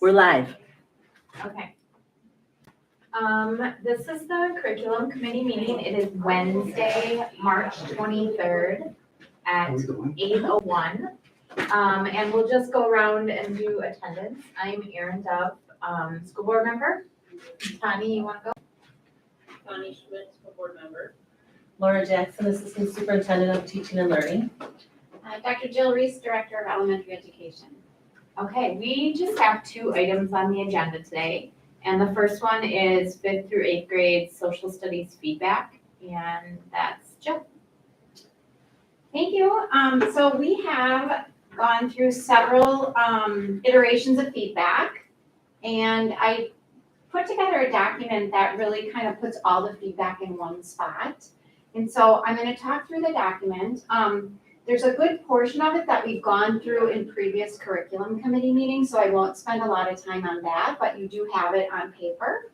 We're live. Okay. This is the curriculum committee meeting. It is Wednesday, March 23rd at 8:01. And we'll just go around and do attendance. I'm Erin Dove, school board member. Tani, you want to go? Connie Schmidt, school board member. Laura Jackson, Assistant Superintendent of Teaching and Learning. Dr. Jill Reese, Director of Elementary Education. Okay, we just have two items on the agenda today. And the first one is 5th through 8th grade social studies feedback. And that's Jill. Thank you. So we have gone through several iterations of feedback. And I put together a document that really kind of puts all the feedback in one spot. And so I'm going to talk through the document. There's a good portion of it that we've gone through in previous curriculum committee meetings, so I won't spend a lot of time on that, but you do have it on paper.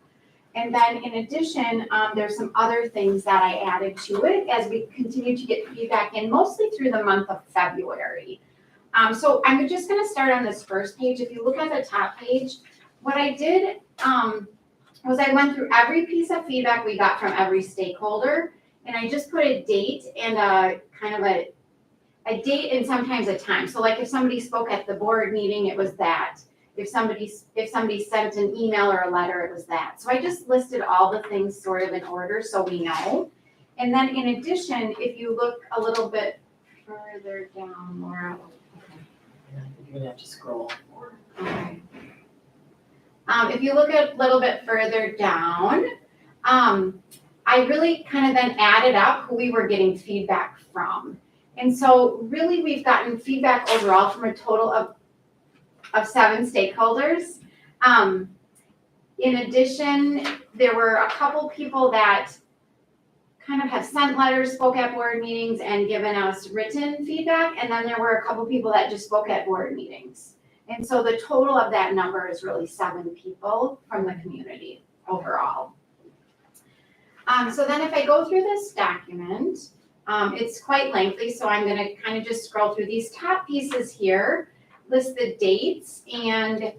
And then in addition, there's some other things that I added to it as we continue to get feedback in, mostly through the month of February. So I'm just going to start on this first page. If you look at the top page, what I did was I went through every piece of feedback we got from every stakeholder, and I just put a date and a kind of a date and sometimes a time. So like if somebody spoke at the board meeting, it was that. If somebody sent an email or a letter, it was that. So I just listed all the things sort of in order so we know. And then in addition, if you look a little bit further down, Laura. I think you're gonna have to scroll. Okay. If you look a little bit further down, I really kind of then added up who we were getting feedback from. And so really we've gotten feedback overall from a total of 7 stakeholders. In addition, there were a couple people that kind of have sent letters, spoke at board meetings, and given us written feedback. And then there were a couple people that just spoke at board meetings. And so the total of that number is really 7 people from the community overall. So then if I go through this document, it's quite lengthy, so I'm going to kind of just scroll through these top pieces here, list the dates and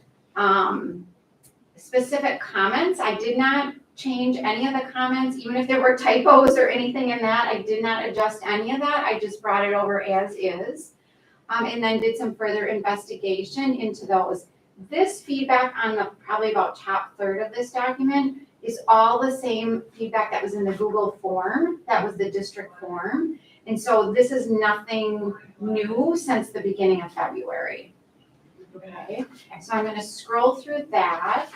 specific comments. I did not change any of the comments, even if there were typos or anything in that. I did not adjust any of that. I just brought it over as is, and then did some further investigation into those. This feedback on the probably about top third of this document is all the same feedback that was in the Google form, that was the district form. And so this is nothing new since the beginning of February. Okay, so I'm gonna scroll through that.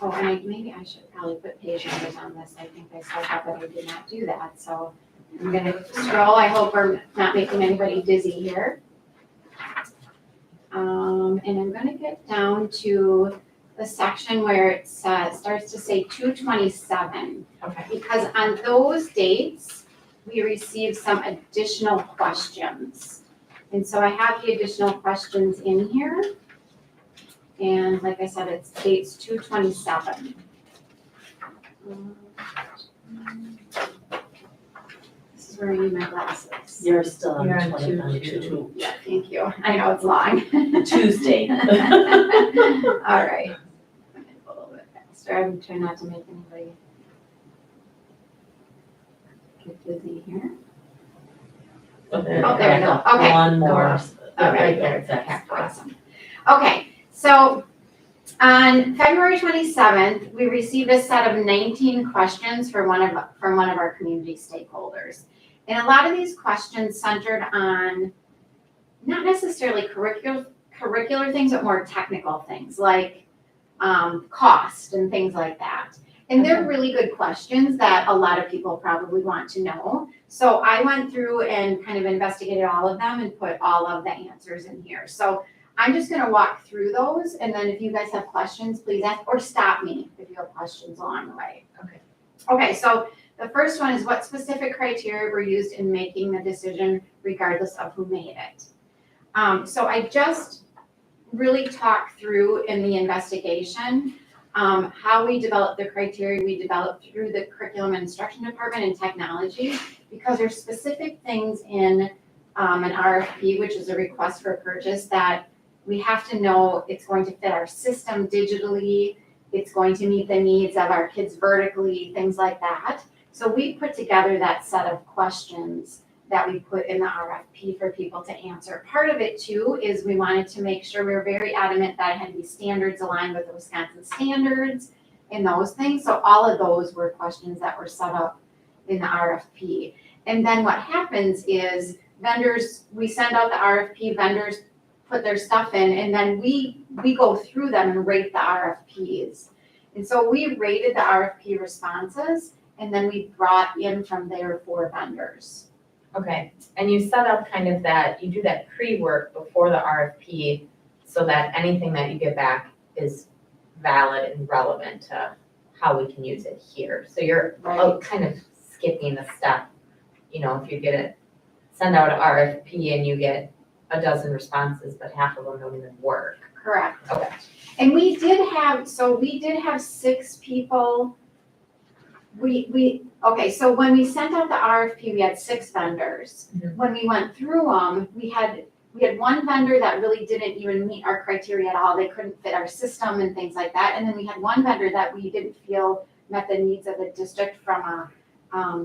Oh, and maybe I should probably put page numbers on this. I think I saw that, but I did not do that. So I'm gonna scroll. I hope we're not making anybody dizzy here. And I'm gonna get down to the section where it starts to say 227. Okay. Because on those dates, we received some additional questions. And so I have the additional questions in here. And like I said, it's dates 227. This is where I need my glasses. You're still on You're on 22. Yeah, thank you. I know it's long. Tuesday. All right. I'm gonna go a little bit faster. I'm trying not to make anybody get dizzy here. Oh, there we go. Okay. One more. Okay. Right there, Okay, exactly. awesome. Okay, so on February 27th, we received a set of 19 questions from one of our community stakeholders. And a lot of these questions centered on not necessarily curricular things, but more technical things like cost and things like that. And they're really good questions that a lot of people probably want to know. So I went through and kind of investigated all of them and put all of the answers in here. So I'm just going to walk through those, and then if you guys have questions, please ask or stop me if you have questions along the way. Okay. Okay, so the first one is what specific criteria were used in making the decision regardless of who made it? So I just really talked through in the investigation how we developed the criteria we developed through the curriculum and instruction department and technology, because there's specific things in an RFP, which is a request for purchase, that we have to know it's going to fit our system digitally, it's going to meet the needs of our kids vertically, things like that. So we put together that set of questions that we put in the RFP for people to answer. Part of it too is we wanted to make sure we were very adamant that it had to be standards aligned with the Wisconsin standards and those things. So all of those were questions that were set up in the RFP. And then what happens is vendors, we send out the RFP, vendors put their stuff in, and then we go through them and rate the RFPs. And so we rated the RFP responses, and then we brought in from there 4 vendors. Okay, and you set up kind of that, you do that pre-work before the RFP so that anything that you get back is valid and relevant to how we can use it here. So you're kind of skipping a step. You know, if you send out an RFP and you get a dozen responses, but half of them don't even work. Correct. Okay. And we did have 6 people. Okay, so when we sent out the RFP, we had 6 vendors. Mhm. When we went through them, we had one vendor that really didn't even meet our criteria at all. They couldn't fit our system and things like that. And then we had one vendor that we didn't feel met the needs of the district from a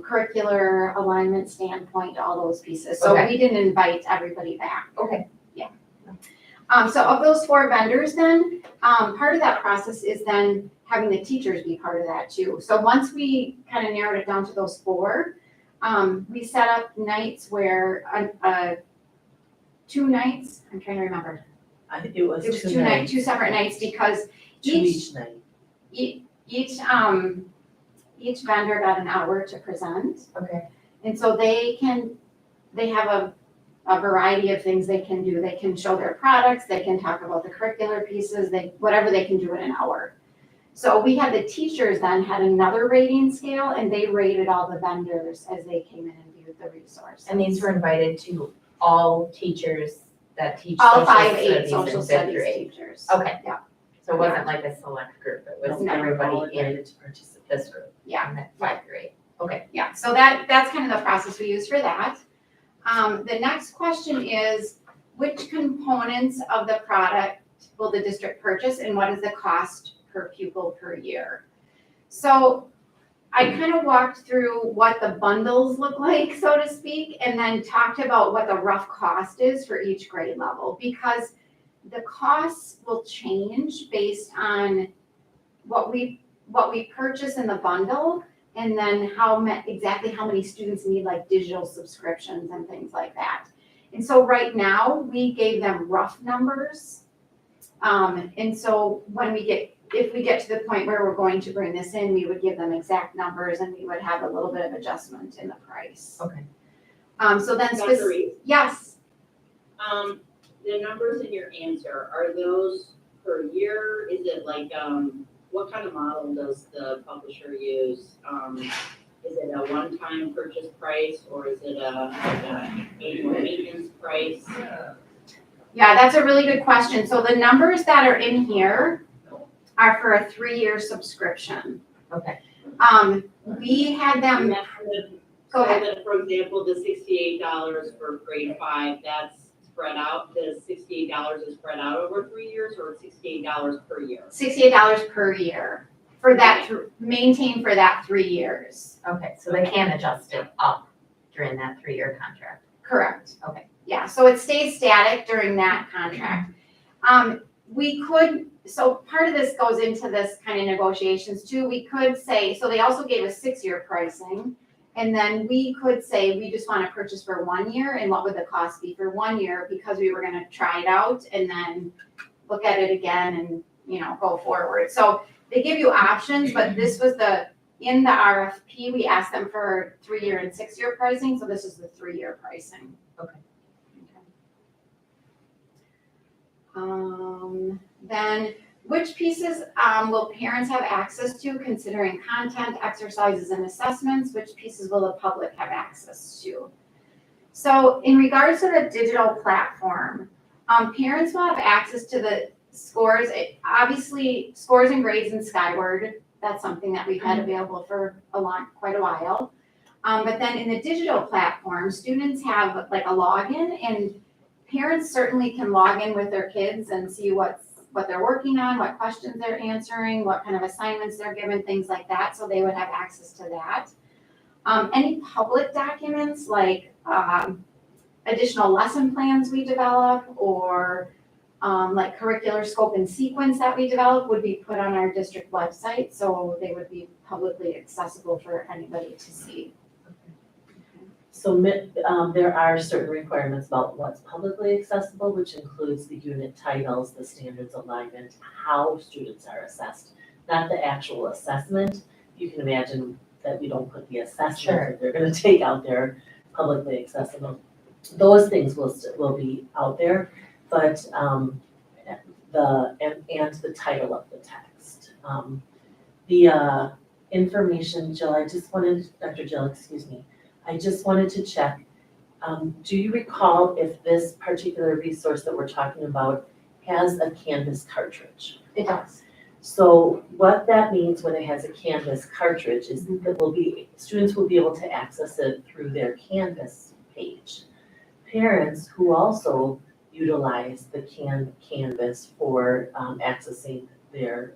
curricular alignment standpoint, all those pieces. So Okay. we didn't invite everybody back. Okay. Yeah. So of those 4 vendors then, part of that process is then having the teachers be part of that too. So once we kind of narrowed it down to those 4, we set up nights where, 2 nights, I'm trying to remember. It was 2 nights. 2 separate nights because 2 each night. each vendor got an hour to present. Okay. And so they have a variety of things they can do. They can show their products, they can talk about the curricular pieces, whatever they can do in an hour. So we had the teachers then had another rating scale, and they rated all the vendors as they came in and viewed the resource. And these were invited to all teachers that teach All social 5 studies social in studies 5th grade. teachers. Okay. Yeah. So it wasn't like a select group, it was No. everybody in to participate. this group. Yeah. In that 5th grade. Okay. Yeah, so that's kind of the process we use for that. The next question is, which components of the product will the district purchase and what is the cost per pupil per year? So I kind of walked through what the bundles look like, so to speak, and then talked about what the rough cost is for each grade level, because the costs will change based on what we purchase in the bundle, and then exactly how many students need like digital subscriptions and things like that. And so right now, we gave them rough numbers. And so if we get to the point where we're going to bring this in, we would give them exact numbers and we would have a little bit of adjustment in the price. Okay. So then Dr. Reed, yes, the numbers in your answer, are those per year? Is it like, what kind of model does the publisher use? Is it a one-time purchase price or is it a annual maintenance price? yeah, that's a really good question. So the numbers that are in here are for a 3-year subscription. Okay. We had them, go ahead. So that, for example, the $68 for grade 5, that's spread out, the $68 is spread out over 3 years or $68 per year? $68 per year for that, maintain for that 3 years. Okay, so they can adjust it up during that 3-year contract. Correct. Okay. Yeah, so it stays static during that contract. So part of this goes into this kind of negotiations too. We could say, so they also gave us 6-year pricing. And then we could say, we just want to purchase for 1 year, and what would the cost be for 1 year? Because we were going to try it out and then look at it again and, go forward. So they give you options, but this was in the RFP, we asked them for 3-year and 6-year pricing. So this is the 3-year pricing. Okay. Then which pieces will parents have access to, considering content, exercises, and assessments? Which pieces will the public have access to? So in regards to the digital platform, parents will have access to the scores. Obviously, scores and grades in Skyward, that's something that we've had available for quite a while. But then in the digital platform, students have like a login, and parents certainly can log in with their kids and see what they're working on, what questions they're answering, what kind of assignments they're given, things like that, so they would have access to that. Any public documents like additional lesson plans we develop or like curricular scope and sequence that we develop would be put on our district website, so they would be publicly accessible for anybody to see. So there are certain requirements about what's publicly accessible, which includes the unit titles, the standards alignment, how students are assessed, not the actual assessment. You can imagine that we don't put the assessment that they're gonna take out there publicly accessible. Those things will be out there, but the title of the text. The information, Jill, Dr. Jill, excuse me, I just wanted to check, do you recall if this particular resource that we're talking about has a Canvas cartridge? It does. So what that means when it has a Canvas cartridge is that students will be able to access it through their Canvas page. Parents who also utilize the Canvas for accessing their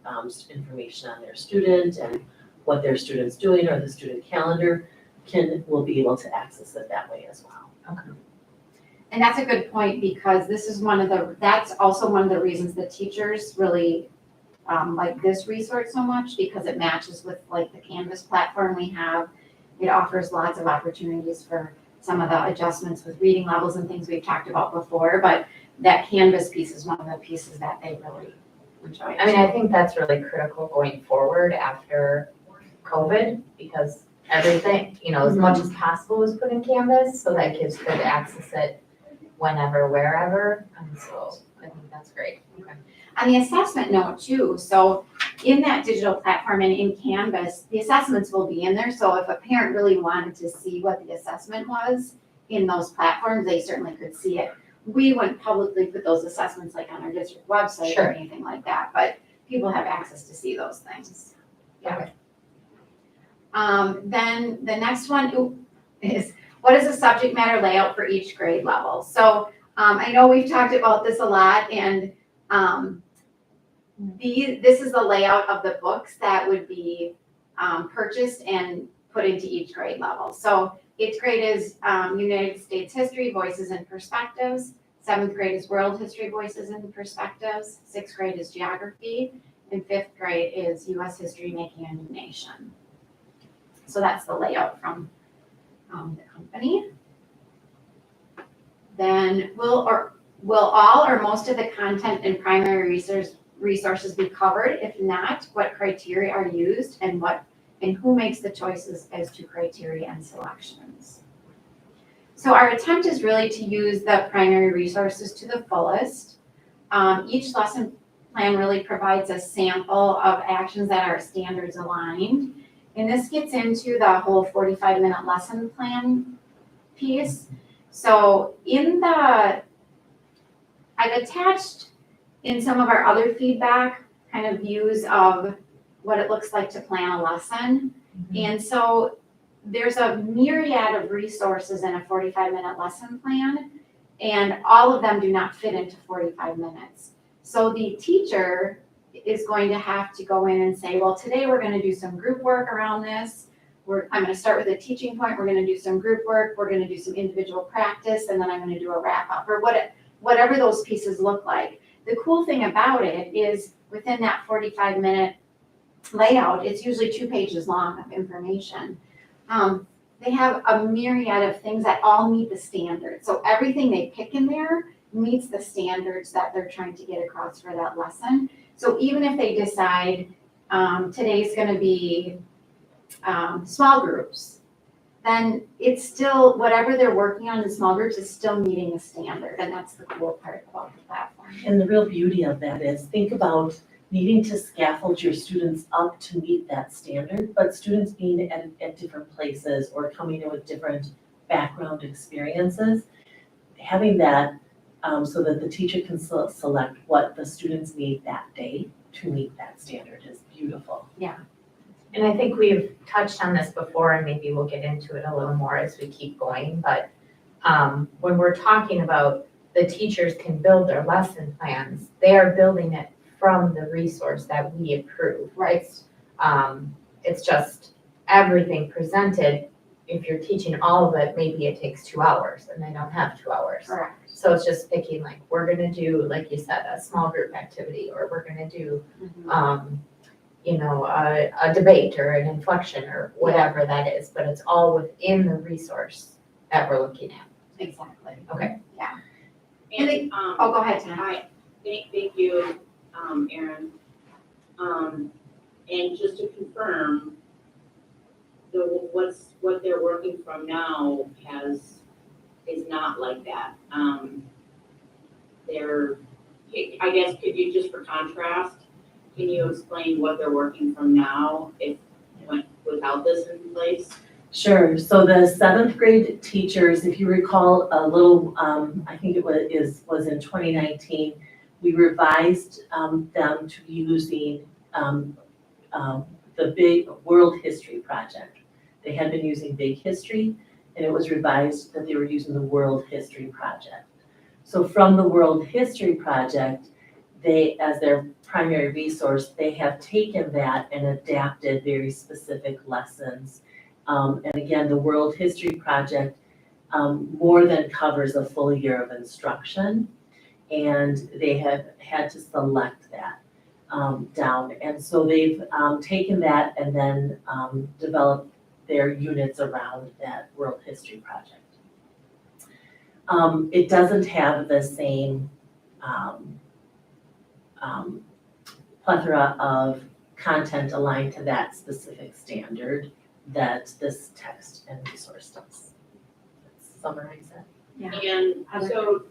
information on their student and what their student's doing or the student calendar will be able to access it that way as well. Okay. And that's a good point because that's also one of the reasons the teachers really like this resource so much because it matches with like the Canvas platform we have. It offers lots of opportunities for some of the adjustments with reading levels and things we've talked about before, but that Canvas piece is one of the pieces that they really enjoy. I mean, I think that's really critical going forward after COVID because everything, as much as possible was put in Canvas so that kids could access it whenever, wherever. And so I think that's great. Okay. On the assessment note too, so in that digital platform and in Canvas, the assessments will be in there. So if a parent really wanted to see what the assessment was in those platforms, they certainly could see it. We wouldn't publicly put those assessments like on our district website or anything like that, but people have access to see those things. Yeah. Okay. Then the next one is, what is the subject matter layout for each grade level? So I know we've talked about this a lot, and this is the layout of the books that would be purchased and put into each grade level. So 8th grade is United States History, Voices and Perspectives. 7th grade is World History, Voices and Perspectives. 6th grade is Geography. And 5th grade is US History, Making a New Nation. So that's the layout from the company. Then will all or most of the content and primary resources be covered? If not, what criteria are used and who makes the choices as to criteria and selections? So our attempt is really to use the primary resources to the fullest. Each lesson plan really provides a sample of actions that are standards aligned. And this gets into the whole 45-minute lesson plan piece. So I've attached in some of our other feedback kind of views of what it looks like to plan a lesson. Mm-hmm. And so there's a myriad of resources in a 45-minute lesson plan, and all of them do not fit into 45 minutes. So the teacher is going to have to go in and say, well, today we're going to do some group work around this. I'm going to start with a teaching point. We're going to do some group work. We're going to do some individual practice, and then I'm going to do a wrap up or whatever those pieces look like. The cool thing about it is within that 45-minute layout, it's usually 2 pages long of information. They have a myriad of things that all meet the standards. So everything they pick in there meets the standards that they're trying to get across for that lesson. So even if they decide today's going to be small groups, then it's still, whatever they're working on in small groups is still meeting the standard. And that's the cool part about the platform. And the real beauty of that is, think about needing to scaffold your students up to meet that standard, but students being at different places or coming in with different background experiences, having that so that the teacher can select what the students need that day to meet that standard is beautiful. Yeah. And I think we've touched on this before, and maybe we'll get into it a little more as we keep going, but when we're talking about the teachers can build their lesson plans, they are building it from the resource that we approve, right? It's just everything presented. If you're teaching all of it, maybe it takes 2 hours and they don't have 2 hours. Correct. So it's just picking, like, we're gonna do, like you said, a small group activity, or we're gonna do, a debate or an inflection or whatever that is, but it's all within the resource that we're looking at. Exactly. Okay. And, Oh, go ahead, Tina. hi, thank you, Erin. And just to confirm, what they're working from now is not like that. I guess, could you just for contrast, can you explain what they're working from now without this in place? Sure, so the 7th grade teachers, if you recall a little, I think it was in 2019, we revised them to using the big World History Project. They had been using Big History, and it was revised that they were using the World History Project. So from the World History Project, they, as their primary resource, they have taken that and adapted very specific lessons. And again, the World History Project more than covers a full year of instruction, and they have had to select that down. And so they've taken that and then developed their units around that World History Project. It doesn't have the same plethora of content aligned to that specific standard that this text and resource does. Let's summarize that. And so,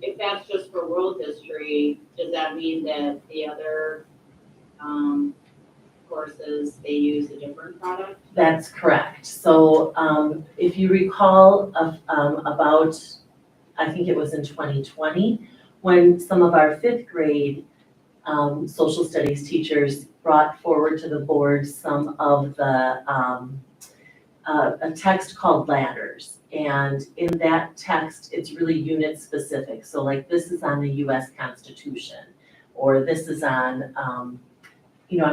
if that's just for world history, does that mean that the other, courses, they use a different product? That's correct. So if you recall about, I think it was in 2020, when some of our 5th grade social studies teachers brought forward to the board some of the, a text called Ladders. And in that text, it's really unit specific. So like, this is on the US Constitution, or this is on, I'm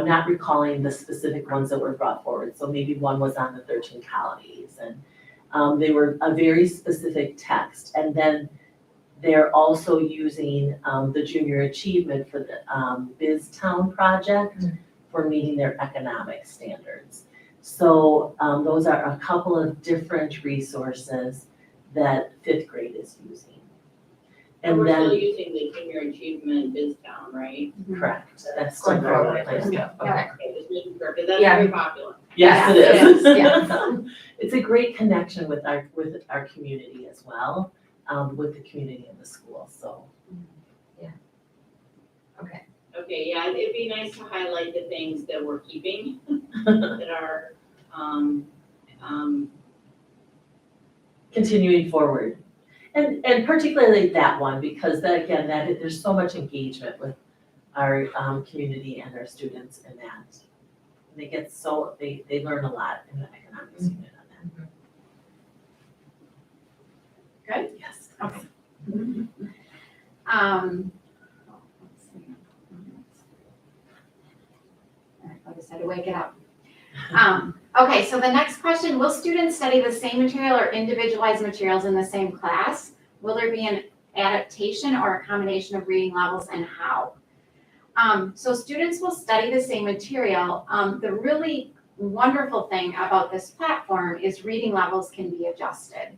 not recalling the specific ones that were brought forward. So maybe one was on the 13 colonies, and they were a very specific text. And then they're also using the junior achievement for the BizTown project for meeting their economic standards. So those are a couple of different resources that 5th grade is using. And And we're still then, using the junior achievement BizTown, right? correct, that's still Going very forward. place to go. Okay. Okay, just making sure, because that's Yeah. very popular. Yes, Yes, it is. it is, yes. It's a great connection with our community as well, with the community and the school, so. Okay, yeah, it'd be nice to highlight the things that we're keeping, that are, Continuing forward. And particularly that one, because that, again, there's so much engagement with our community and our students in that. They get they learn a lot in the economics unit on that. Good? Yes. Okay. I just had to wake it up. Okay, so the next question, will students study the same material or individualized materials in the same class? Will there be an adaptation or a combination of reading levels, and how? So students will study the same material. The really wonderful thing about this platform is reading levels can be adjusted.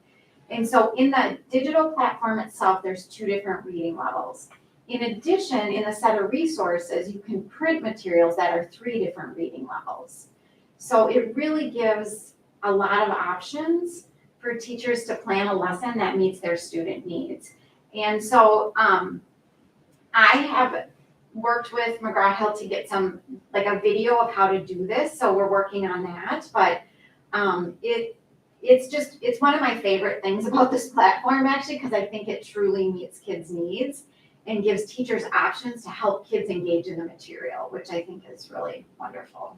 And so in the digital platform itself, there's 2 different reading levels. In addition, in the set of resources, you can print materials that are 3 different reading levels. So it really gives a lot of options for teachers to plan a lesson that meets their student needs. And so I have worked with McGraw-Hill to get a video of how to do this, so we're working on that. But it's one of my favorite things about this platform, actually, because I think it truly meets kids' needs and gives teachers options to help kids engage in the material, which I think is really wonderful.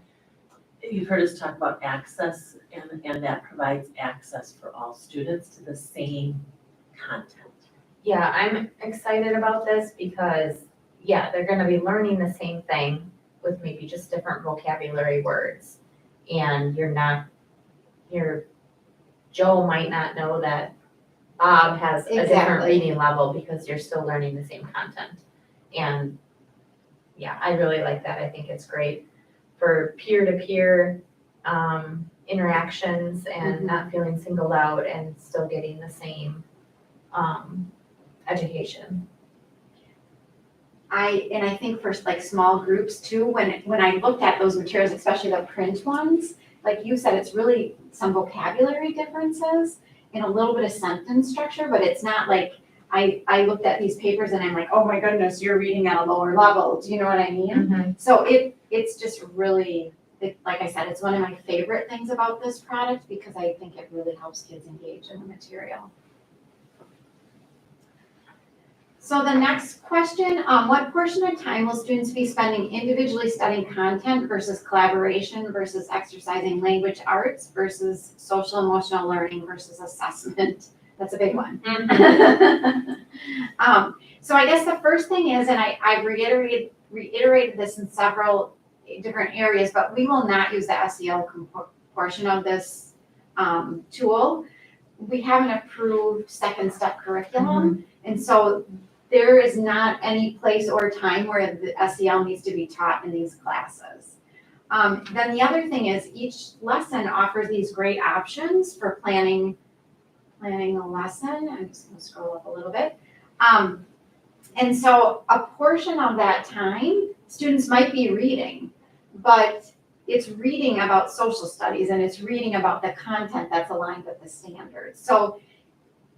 You've heard us talk about access, and that provides access for all students to the same content. Yeah, I'm excited about this because, yeah, they're gonna be learning the same thing with maybe just different vocabulary words. And Joe might not know that Bob has a different Exactly. reading level because you're still learning the same content. And yeah, I really like that. I think it's great for peer-to-peer interactions and not feeling singled out and still getting the same education. I think for like small groups too, when I looked at those materials, especially the print ones, like you said, it's really some vocabulary differences and a little bit of sentence structure, but it's not like, I looked at these papers and I'm like, oh my goodness, you're reading at a lower level, do you know what I mean? So it's just really, like I said, it's one of my favorite things about this product because I think it really helps kids engage in the material. So the next question, what portion of time will students be spending individually studying content versus collaboration versus exercising language arts versus social emotional learning versus assessment? That's a big one. So I guess the first thing is, and I've reiterated this in several different areas, but we will not use the SEL portion of this tool. We have an approved second step curriculum, and so there is not any place or time where the SEL needs to be taught in these classes. Then the other thing is each lesson offers these great options for planning a lesson. I'm just gonna scroll up a little bit. And so a portion of that time, students might be reading, but it's reading about social studies and it's reading about the content that's aligned with the standards. So,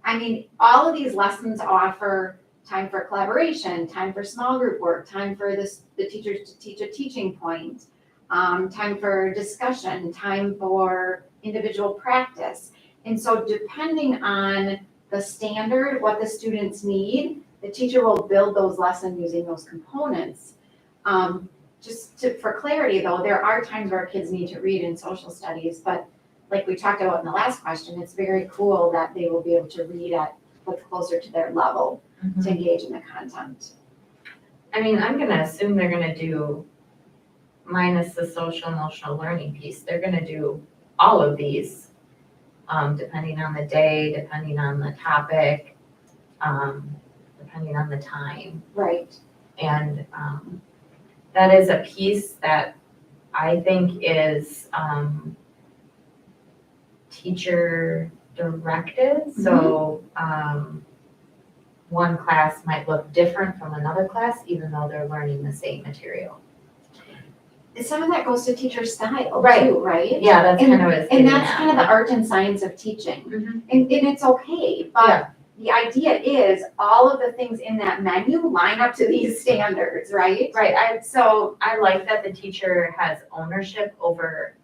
I mean, all of these lessons offer time for collaboration, time for small group work, time for the teachers to teach a teaching point, time for discussion, time for individual practice. And so depending on the standard, what the students need, the teacher will build those lessons using those components. For clarity though, there are times where kids need to read in social studies, but like we talked about in the last question, it's very cool that they will be able to read at what's closer to their level to engage in the content. I mean, I'm gonna assume they're gonna do, minus the social emotional learning piece, they're gonna do all of these, depending on the day, depending on the topic, depending on the time. Right. And that is a piece that I think is teacher directed. So one class might look different from another class, even though they're learning the same material. Some of that goes to teacher style Right. too, right? Yeah, that's kind of what it's And getting that's at. kind of the art and science of teaching. And it's okay, but the idea is all of the things in that menu line up to these standards, right? Right, I like that the teacher has ownership over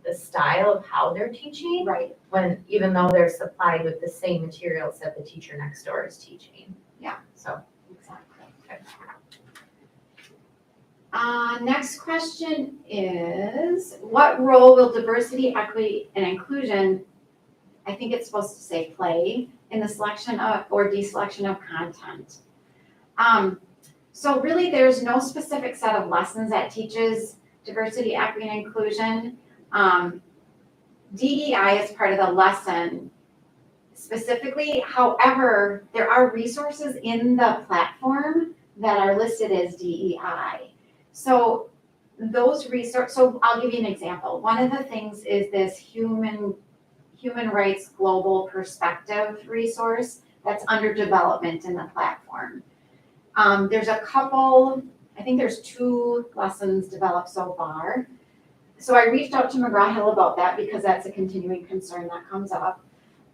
the style of how they're teaching. Right. When, even though they're supplied with the same materials that the teacher next door is teaching. Yeah. So. Exactly. Okay. Next question is, what role will diversity, equity, and inclusion, I think it's supposed to say play, in the selection of or deselection of content? So really there's no specific set of lessons that teaches diversity, equity, and inclusion. DEI is part of the lesson specifically. However, there are resources in the platform that are listed as DEI. So those so I'll give you an example. One of the things is this human rights global perspective resource that's under development in the platform. There's a couple, I think there's 2 lessons developed so far. So I reached out to McGraw-Hill about that because that's a continuing concern that comes up.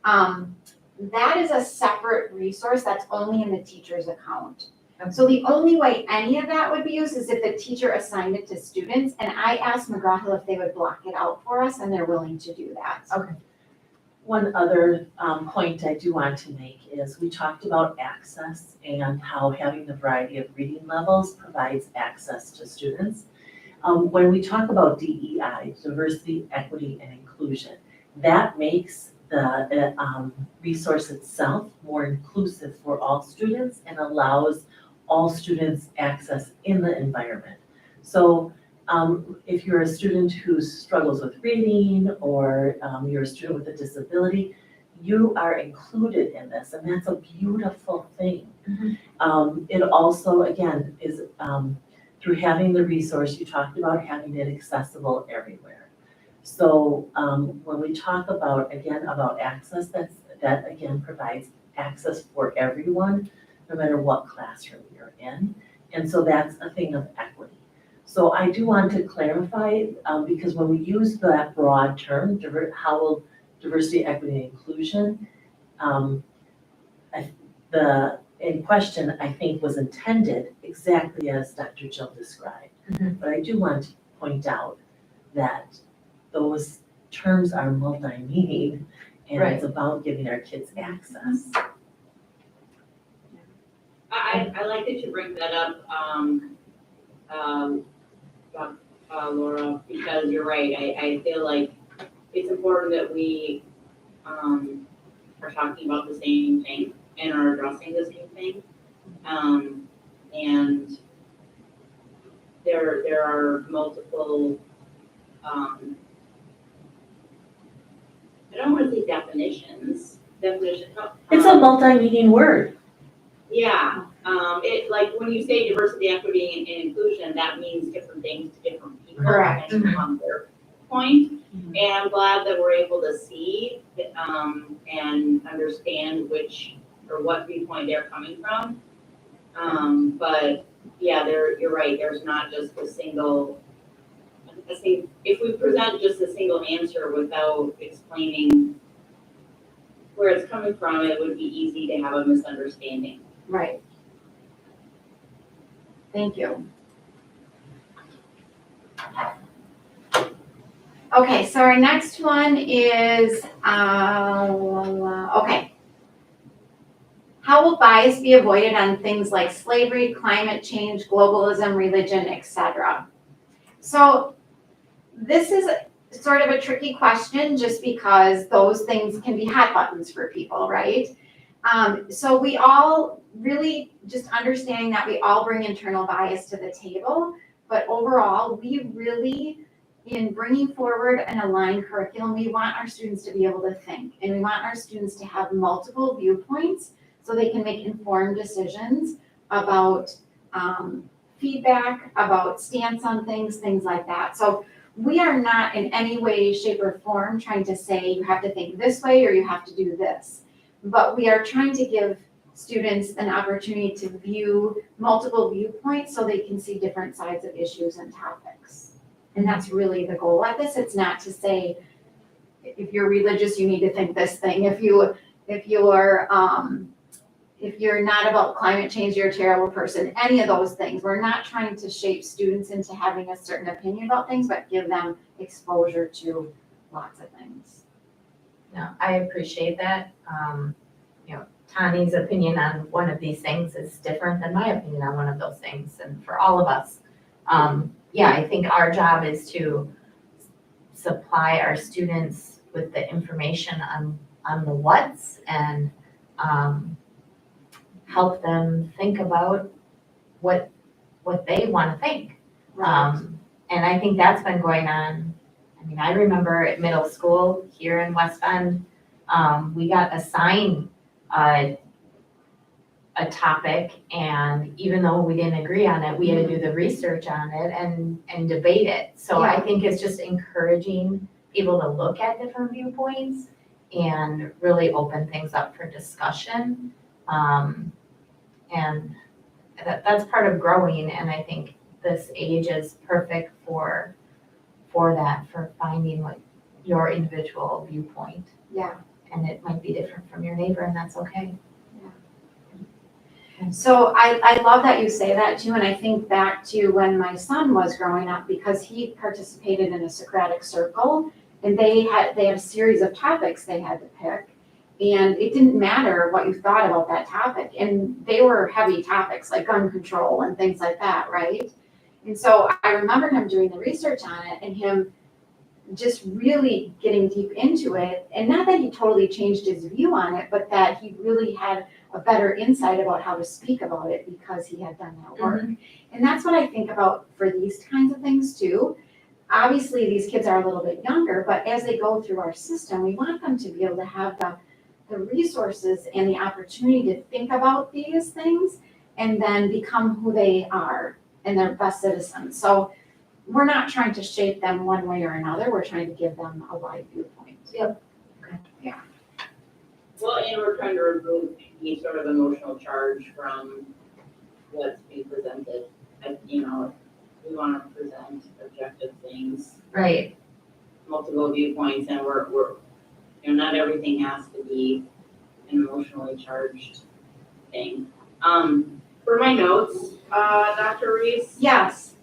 That is a separate resource that's only in the teacher's account. So the only way any of that would be used is if the teacher assigned it to students, and I asked McGraw-Hill if they would block it out for us, and they're willing to do that. Okay. One other point I do want to make is we talked about access and how having the variety of reading levels provides access to students. When we talk about DEI, diversity, equity, and inclusion, that makes the resource itself more inclusive for all students and allows all students access in the environment. So if you're a student who struggles with reading or you're a student with a disability, you are included in this, and that's a beautiful thing. It also, again, is through having the resource, you talked about having it accessible everywhere. So when we talk about, again, about access, that again provides access for everyone, no matter what classroom you're in. And so that's a thing of equity. So I do want to clarify, because when we use that broad term, how will diversity, equity, and inclusion, the in question, I think, was intended exactly as Dr. Jill described. But I do want to point out that those terms are multi-meaning, and it's about giving our kids access. I like that you bring that up, Laura, because you're right. I feel like it's important that we are talking about the same thing and are addressing the same thing. And there are multiple, I don't want to say definitions. It's a multi-meaning word. Yeah, it, like, when you say diversity, equity, and inclusion, that means different things to different people. Correct. Depending on their point. And I'm glad that we're able to see, and understand which, or what viewpoint they're coming from. But yeah, you're right, there's not just a single, I think, if we present just a single answer without explaining where it's coming from, it would be easy to have a misunderstanding. Right. Thank you. Okay, so our next one is, okay. How will bias be avoided on things like slavery, climate change, globalism, religion, etc.? So this is sort of a tricky question just because those things can be hot buttons for people, right? So we all really just understanding that we all bring internal bias to the table, but overall, we really, in bringing forward an aligned curriculum, we want our students to be able to think, and we want our students to have multiple viewpoints so they can make informed decisions about feedback, about stance on things like that. So we are not in any way, shape, or form trying to say you have to think this way or you have to do this. But we are trying to give students an opportunity to view multiple viewpoints so they can see different sides of issues and topics. And that's really the goal of this. It's not to say, if you're religious, you need to think this thing. If you're not about climate change, you're a terrible person. Any of those things. We're not trying to shape students into having a certain opinion about things, but give them exposure to lots of things. No, I appreciate that. Tani's opinion on one of these things is different than my opinion on one of those things, and for all of us. I think our job is to supply our students with the information on the what's and help them think about what they want to think. And I think that's been going on. I mean, I remember at middle school here in West Bend, we got assigned a topic, and even though we didn't agree on it, we had to do the research on it and debate it. So I think it's just encouraging people to look at different viewpoints and really open things up for discussion. And that's part of growing, and I think this age is perfect for that, for finding what your individual viewpoint. Yeah. And it might be different from your neighbor, and that's okay. So I love that you say that too, and I think back to when my son was growing up, because he participated in a Socratic circle, and they had a series of topics they had to pick, and it didn't matter what you thought about that topic, and they were heavy topics like gun control and things like that, right? And so I remember him doing the research on it and him just really getting deep into it. And not that he totally changed his view on it, but that he really had a better insight about how to speak about it because he had done that work. And that's what I think about for these kinds of things too. Obviously, these kids are a little bit younger, but as they go through our system, we want them to be able to have the resources and the opportunity to think about these things and then become who they are and their best citizens. So we're not trying to shape them one way or another. We're trying to give them a wide viewpoint. Well, and we're trying to remove any sort of emotional charge from what's being presented. And, you know, we want to present objective things, Right. multiple viewpoints, and we're, you know, not everything has to be an emotionally charged thing. For my notes, Dr. Reese, Yes.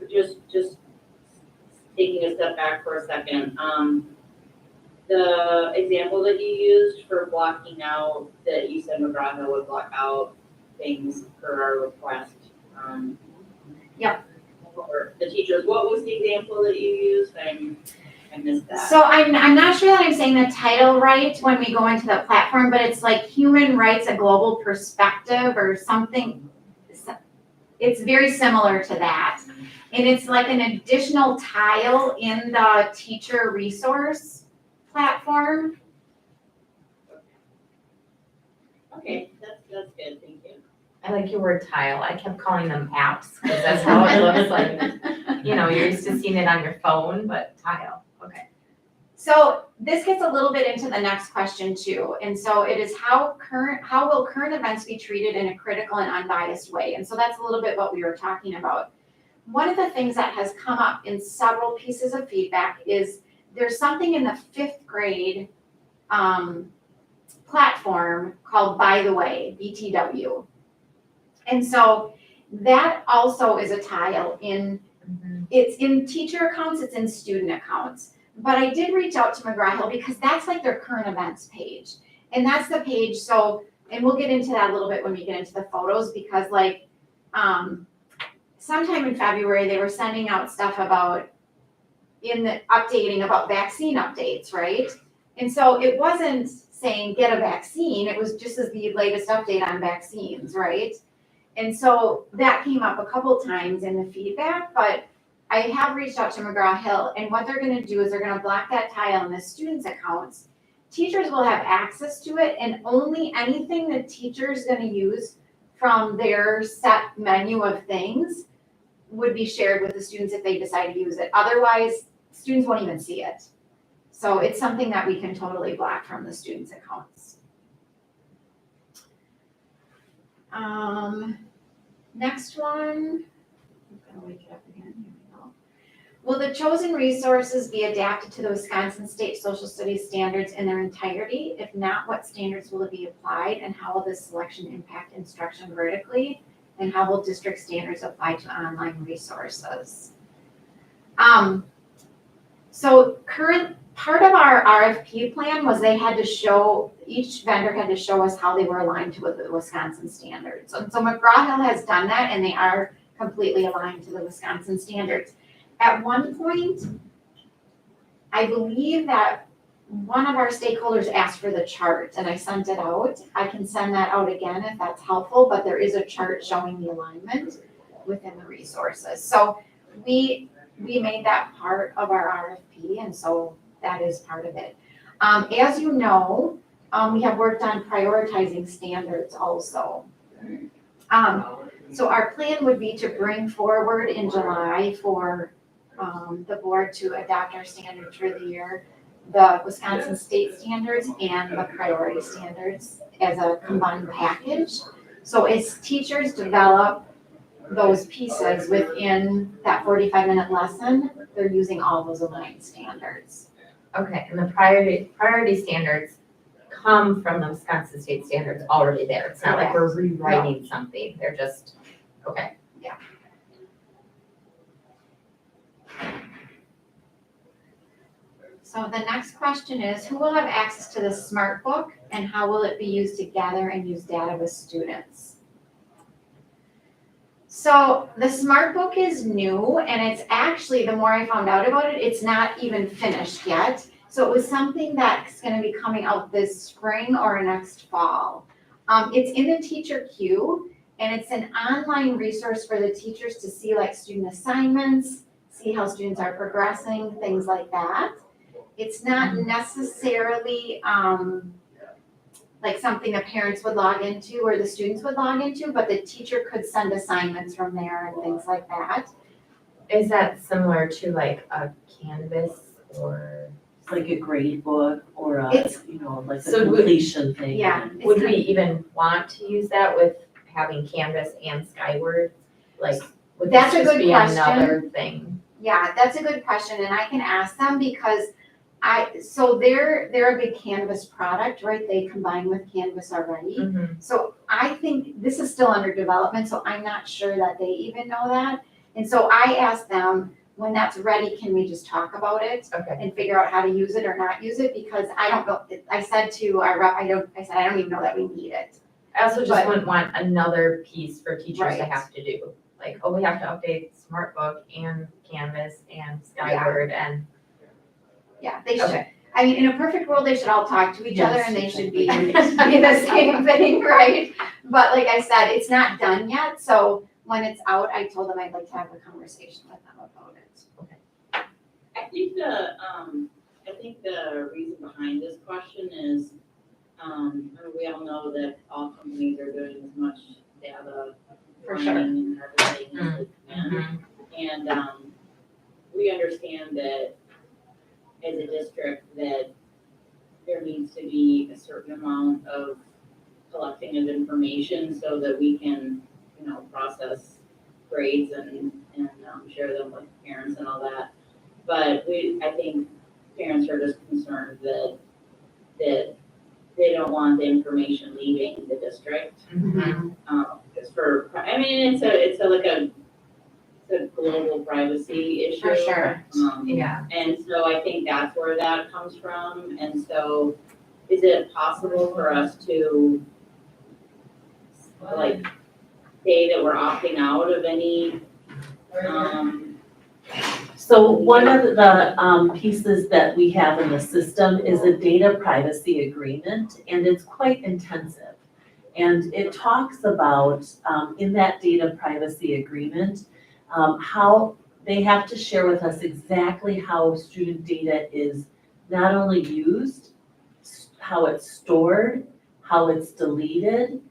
just taking a step back for a second, the example that you used for blocking out, that you said McGraw-Hill would block out things per our request. Yeah. For the teachers, what was the example that you used? I missed that. So I'm not sure that I'm saying the title right when we go into the platform, but it's like Human Rights, a Global Perspective or something. It's very similar to that. And it's like an additional tile in the teacher resource platform. Okay, that's good, thank you. I like your word tile. I kept calling them apps because that's how it looks like. You know, you're used to seeing it on your phone, but tile. Okay. So this gets a little bit into the next question too. And so it is how will current events be treated in a critical and unbiased way? And so that's a little bit what we were talking about. One of the things that has come up in several pieces of feedback is there's something in the 5th grade platform called By the Way, BTW. And so that also is a tile in, it's in teacher accounts, it's in student accounts. But I did reach out to McGraw-Hill because that's like their current events page. And that's the page, so, and we'll get into that a little bit when we get into the photos because like, sometime in February, they were sending out stuff about updating about vaccine updates, right? And so it wasn't saying get a vaccine, it was just as the latest update on vaccines, right? And so that came up a couple times in the feedback, but I have reached out to McGraw-Hill, and what they're gonna do is they're gonna block that tile in the students' accounts. Teachers will have access to it, and only anything that teachers gonna use from their set menu of things would be shared with the students if they decide to use it. Otherwise, students won't even see it. So it's something that we can totally block from the students' accounts. Next one, I'm gonna wake it up again, here we go. Will the chosen resources be adapted to the Wisconsin State Social Studies standards in their entirety? If not, what standards will it be applied and how will this selection impact instruction vertically? And how will district standards apply to online resources? So part of our RFP plan was they had to show, each vendor had to show us how they were aligned to the Wisconsin standards. And so McGraw-Hill has done that and they are completely aligned to the Wisconsin standards. At one point, I believe that one of our stakeholders asked for the chart and I sent it out. I can send that out again if that's helpful, but there is a chart showing the alignment within the resources. So we made that part of our RFP and so that is part of it. As you know, we have worked on prioritizing standards also. So our plan would be to bring forward in July for the board to adopt our standards for the year, the Wisconsin state standards and the priority standards as a combined package. So as teachers develop those pieces within that 45-minute lesson, they're using all those aligned standards. Okay, and the priority standards come from the Wisconsin state standards already there. It's not like we're rewriting something. They're just, okay. Yeah. So the next question is, who will have access to the smart book and how will it be used to gather and use data with students? So the Smart Book is new and it's actually, the more I found out about it, it's not even finished yet. So it was something that's gonna be coming out this spring or next fall. It's in the teacher queue and it's an online resource for the teachers to see like student assignments, see how students are progressing, things like that. It's not necessarily, like something the parents would log into or the students would log into, but the teacher could send assignments from there and things like that. Is that similar to like a Canvas or? It's like a grade book or a, It's- like a So would- completion thing. Yeah. Would we even want to use that with having Canvas and Skyward? Like, would That's this a just good be question. another thing? Yeah, that's a good question and I can ask them because so they're a big Canvas product, right? They combine with Canvas already. Mhm. So I think this is still under development, so I'm not sure that they even know that. And so I asked them, when that's ready, can we just talk about it Okay. and figure out how to use it or not use it? Because I don't know, I said to our rep, I don't even know that we need it. I also just But- wouldn't want another piece for teachers to Right. have to do. Like, oh, we have to update Smart Book and Canvas and Skyward and, Yeah, they should, okay. I mean, in a perfect world, they should all talk to each other Yes, and they should be, exactly. be the same thing, right? But like I said, it's not done yet, so when it's out, I told them I'd like to have a conversation with them about it. I think the reason behind this question is, we all know that all companies are doing as much data For sure. mining and everything as they can. Mhm. And, we understand that as a district that there needs to be a certain amount of collecting of information so that we can, process grades and share them with parents and all that. But I think parents are just concerned that they don't want the information leaving the district. Mhm. It's a global privacy issue. For sure. Yeah. And so I think that's where that comes from. And so is it possible for us to like say that we're opting out of any, So one of the pieces that we have in the system is a data privacy agreement, and it's quite intensive. And it talks about, in that data privacy agreement, how they have to share with us exactly how student data is not only used, how it's stored, how it's deleted,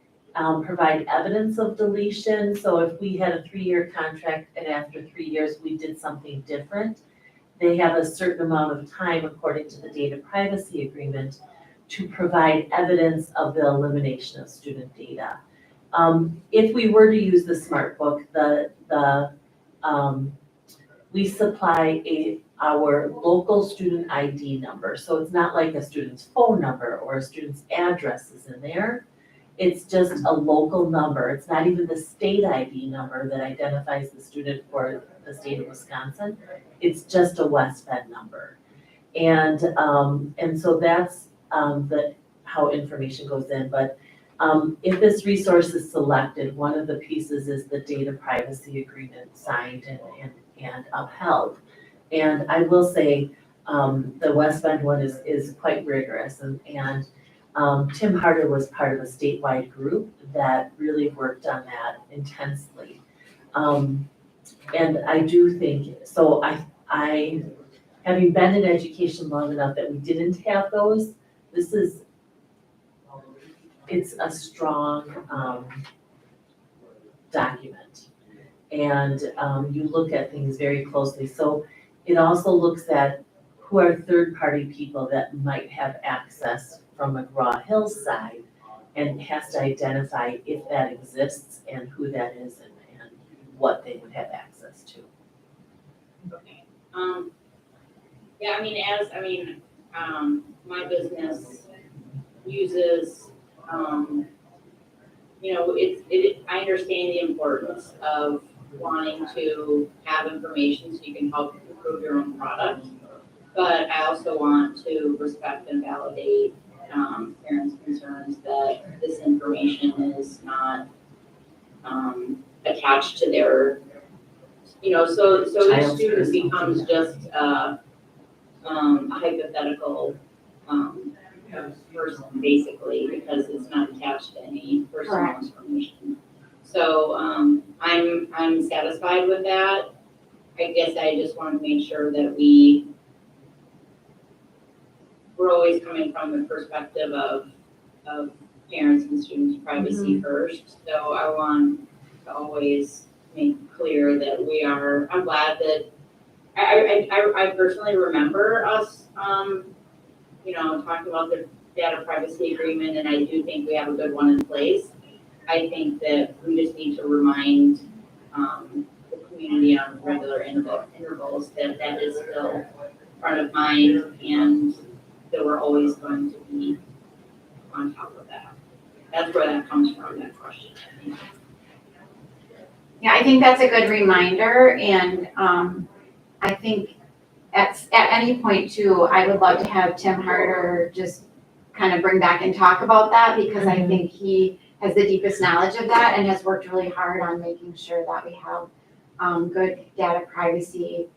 provide evidence of deletion. So if we had a 3-year contract and after 3 years we did something different, they have a certain amount of time according to the data privacy agreement to provide evidence of the elimination of student data. If we were to use the Smart Book, we supply our local student ID number. So it's not like a student's phone number or a student's address is in there. It's just a local number. It's not even the state ID number that identifies the student for the state of Wisconsin. It's just a West Bend number. And so that's how information goes in. But if this resource is selected, one of the pieces is the data privacy agreement signed and upheld. And I will say, the West Bend one is quite rigorous and Tim Harder was part of a statewide group that really worked on that intensely. And I do think, so I, having been in education long enough that we didn't have those, it's a strong document. And you look at things very closely. So it also looks at who are third-party people that might have access from McGraw Hill's side and has to identify if that exists and who that is and what they would have access to. okay. My business uses, I understand the importance of wanting to have information so you can help improve your own product. But I also want to respect and validate parents' concerns that this information is not attached to their, so each Child's student personal becomes data. just, a hypothetical, person, basically, because it's not attached to any personal Correct. information. So, I'm satisfied with that. I guess I just want to make sure that we're always coming from the perspective of parents and students' privacy first. So I want to always make clear that I'm glad that, I personally remember us, talking about the data privacy agreement, and I do think we have a good one in place. I think that we just need to remind, the community on regular intervals that that is still front of mind and that we're always going to be on top of that. That's where that comes from, that question, I think. Yeah, I think that's a good reminder, and I think at any point too, I would love to have Tim Harder just kind of bring back and talk about that, because I think he has the deepest knowledge of that and has worked really hard on making sure that we have good data privacy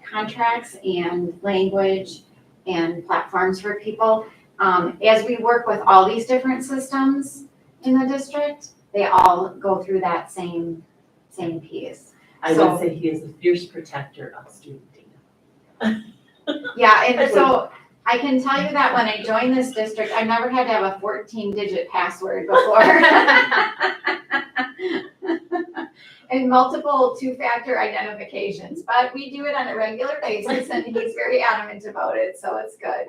contracts and language and platforms for people. As we work with all these different systems in the district, they all go through that same piece. I So- would say he is a fierce protector of student data. Yeah, and so I can tell you that when I joined this district, I never had to have a 14-digit password before. And multiple two-factor identifications, but we do it on a regular basis, and he's very adamant about it, so it's good.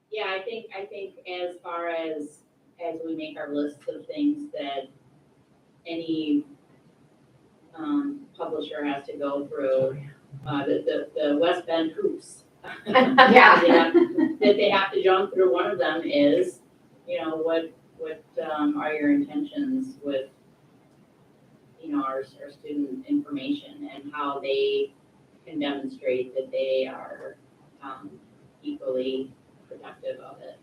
Yeah, I think as far as we make our lists of things that any publisher has to go through, the West Bend hoops. Yeah. That they have to jump through. One of them is, what are your intentions with, our student information and how they can demonstrate that they are equally protective of it.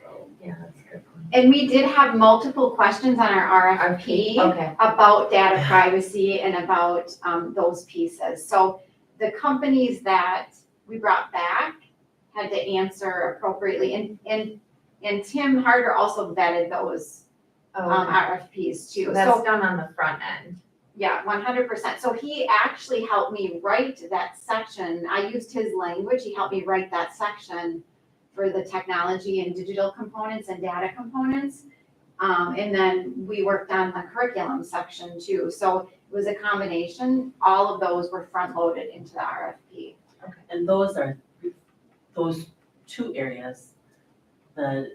So, Yeah, that's a good point. And we did have multiple questions on our RFP Okay. about data privacy and about those pieces. So the companies that we brought back had to answer appropriately, and Tim Harder also vetted those RFPs too. That's done on the front end. Yeah, 100%. So he actually helped me write that section. I used his language. He helped me write that section for the technology and digital components and data components. And then we worked on the curriculum section too. So it was a combination. All of those were front loaded into the RFP. And those two areas, the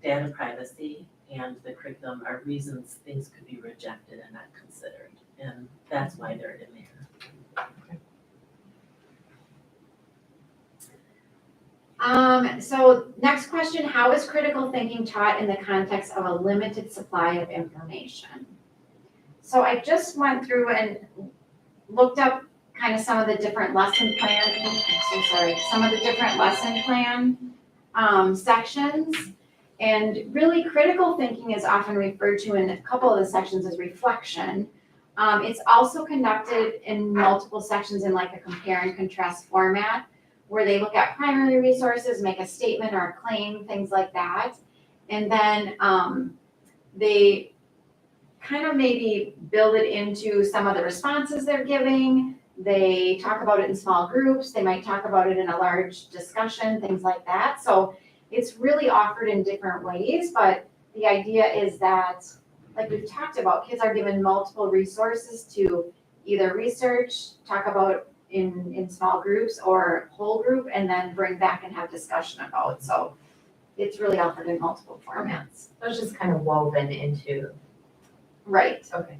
data privacy and the curriculum, are reasons things could be rejected and not considered. And that's why they're in there. So next question, how is critical thinking taught in the context of a limited supply of information? So I just went through and looked up kind of some of the different lesson plan, some of the different lesson plan sections. And really critical thinking is often referred to in a couple of the sections as reflection. It's also conducted in multiple sections in like a compare and contrast format, where they look at primary resources, make a statement or a claim, things like that. And then they kind of maybe build it into some of the responses they're giving. They talk about it in small groups. They might talk about it in a large discussion, things like that. So it's really offered in different ways, but the idea is that, like we've talked about, kids are given multiple resources to either research, talk about in small groups or whole group, and then bring back and have discussion about. So it's really offered in multiple formats. So it's just kind of woven into. Right. Okay.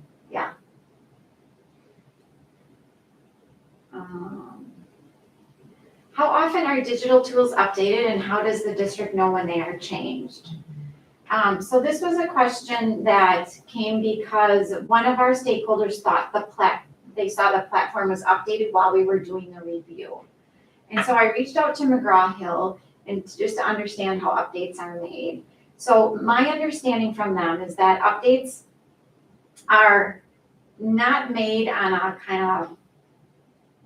How often are digital tools updated, and how does the district know when they are changed? So this was a question that came because one of our stakeholders thought they saw the platform was updated while we were doing the review. And so I reached out to McGraw-Hill and just to understand how updates are made. So my understanding from them is that updates are not made on a kind of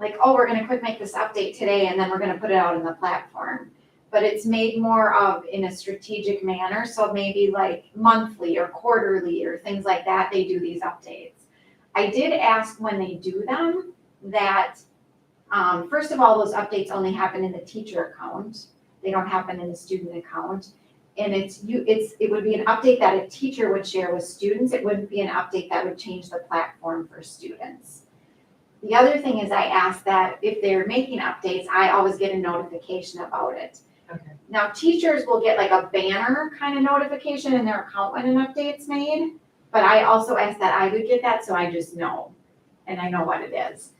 like, oh, we're gonna quick make this update today and then we're gonna put it out in the platform. But it's made more of in a strategic manner, so maybe like monthly or quarterly or things like that, they do these updates. I did ask when they do them that, first of all, those updates only happen in the teacher account. They don't happen in the student account. And it would be an update that a teacher would share with students. It wouldn't be an update that would change the platform for students. The other thing is I ask that if they're making updates, I always get a notification about it. Okay. Now, teachers will get like a banner kind of notification in their account when an update's made, but I also ask that I would get that so I just know, and I know what it is.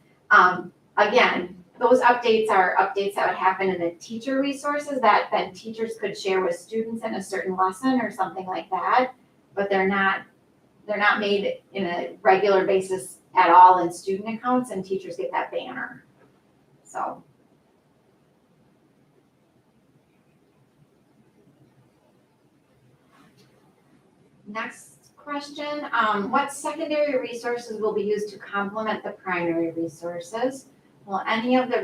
Again, those updates are updates that would happen in the teacher resources that then teachers could share with students in a certain lesson or something like that, but they're not made in a regular basis at all in student accounts, and teachers get that banner. So. Next question, what secondary resources will be used to complement the primary resources? Will any of them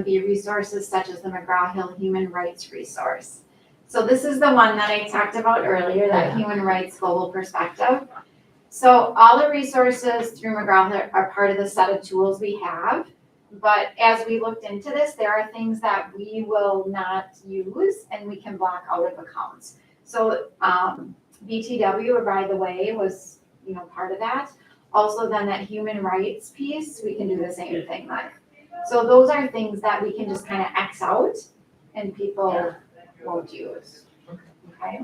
be resources such as the McGraw-Hill Human Rights Resource? So this is the one that I talked about earlier, that Human Rights Global Perspective. So all the resources through McGraw-Hill are part of the set of tools we have. But as we looked into this, there are things that we will not use and we can block out of accounts. So BTW, by the way, was part of that. Also then that human rights piece, we can do the same thing with. So those are things that we can just kind of X out and people won't use. Okay.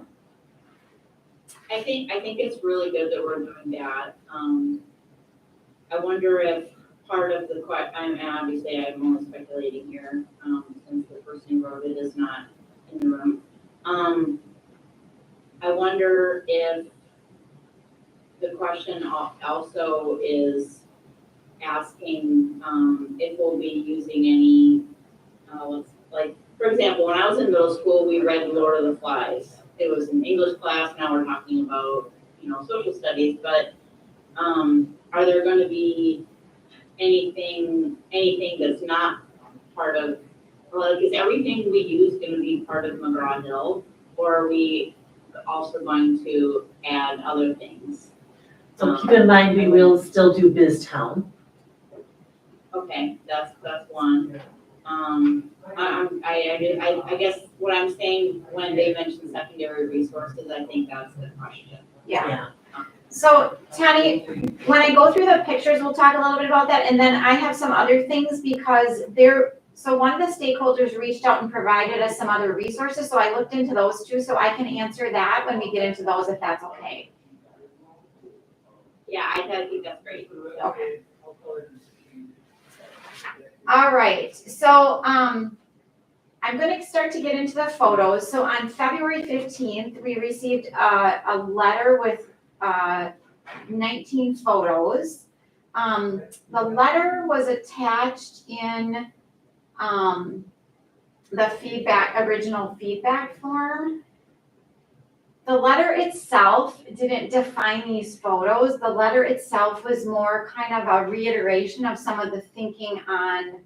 I think it's really good that we're doing that. I wonder if part of the and obviously I'm only speculating here, since the person who wrote it is not in the room. I wonder if the question also is asking if we'll be using any, like, for example, when I was in middle school, we read Lord of the Flies. It was an English class, now we're talking about, social studies, but are there going to be anything that's not part of, is everything we use going to be part of McGraw-Hill, or are we also going to add other things? So keep in mind, we will still do BizTown. Okay, that's one. I guess what I'm saying when they mention secondary resources, I think that's the question. Yeah. So Tani, when I go through the pictures, we'll talk a little bit about that, and then I have some other things because so one of the stakeholders reached out and provided us some other resources, so I looked into those too, so I can answer that when we get into those, if that's okay. Yeah, I think that's great. Okay. All right, so I'm going to start to get into the photos. So on February 15th, we received a letter with 19 photos. The letter was attached in the original feedback form. The letter itself didn't define these photos. The letter itself was more kind of a reiteration of some of the thinking on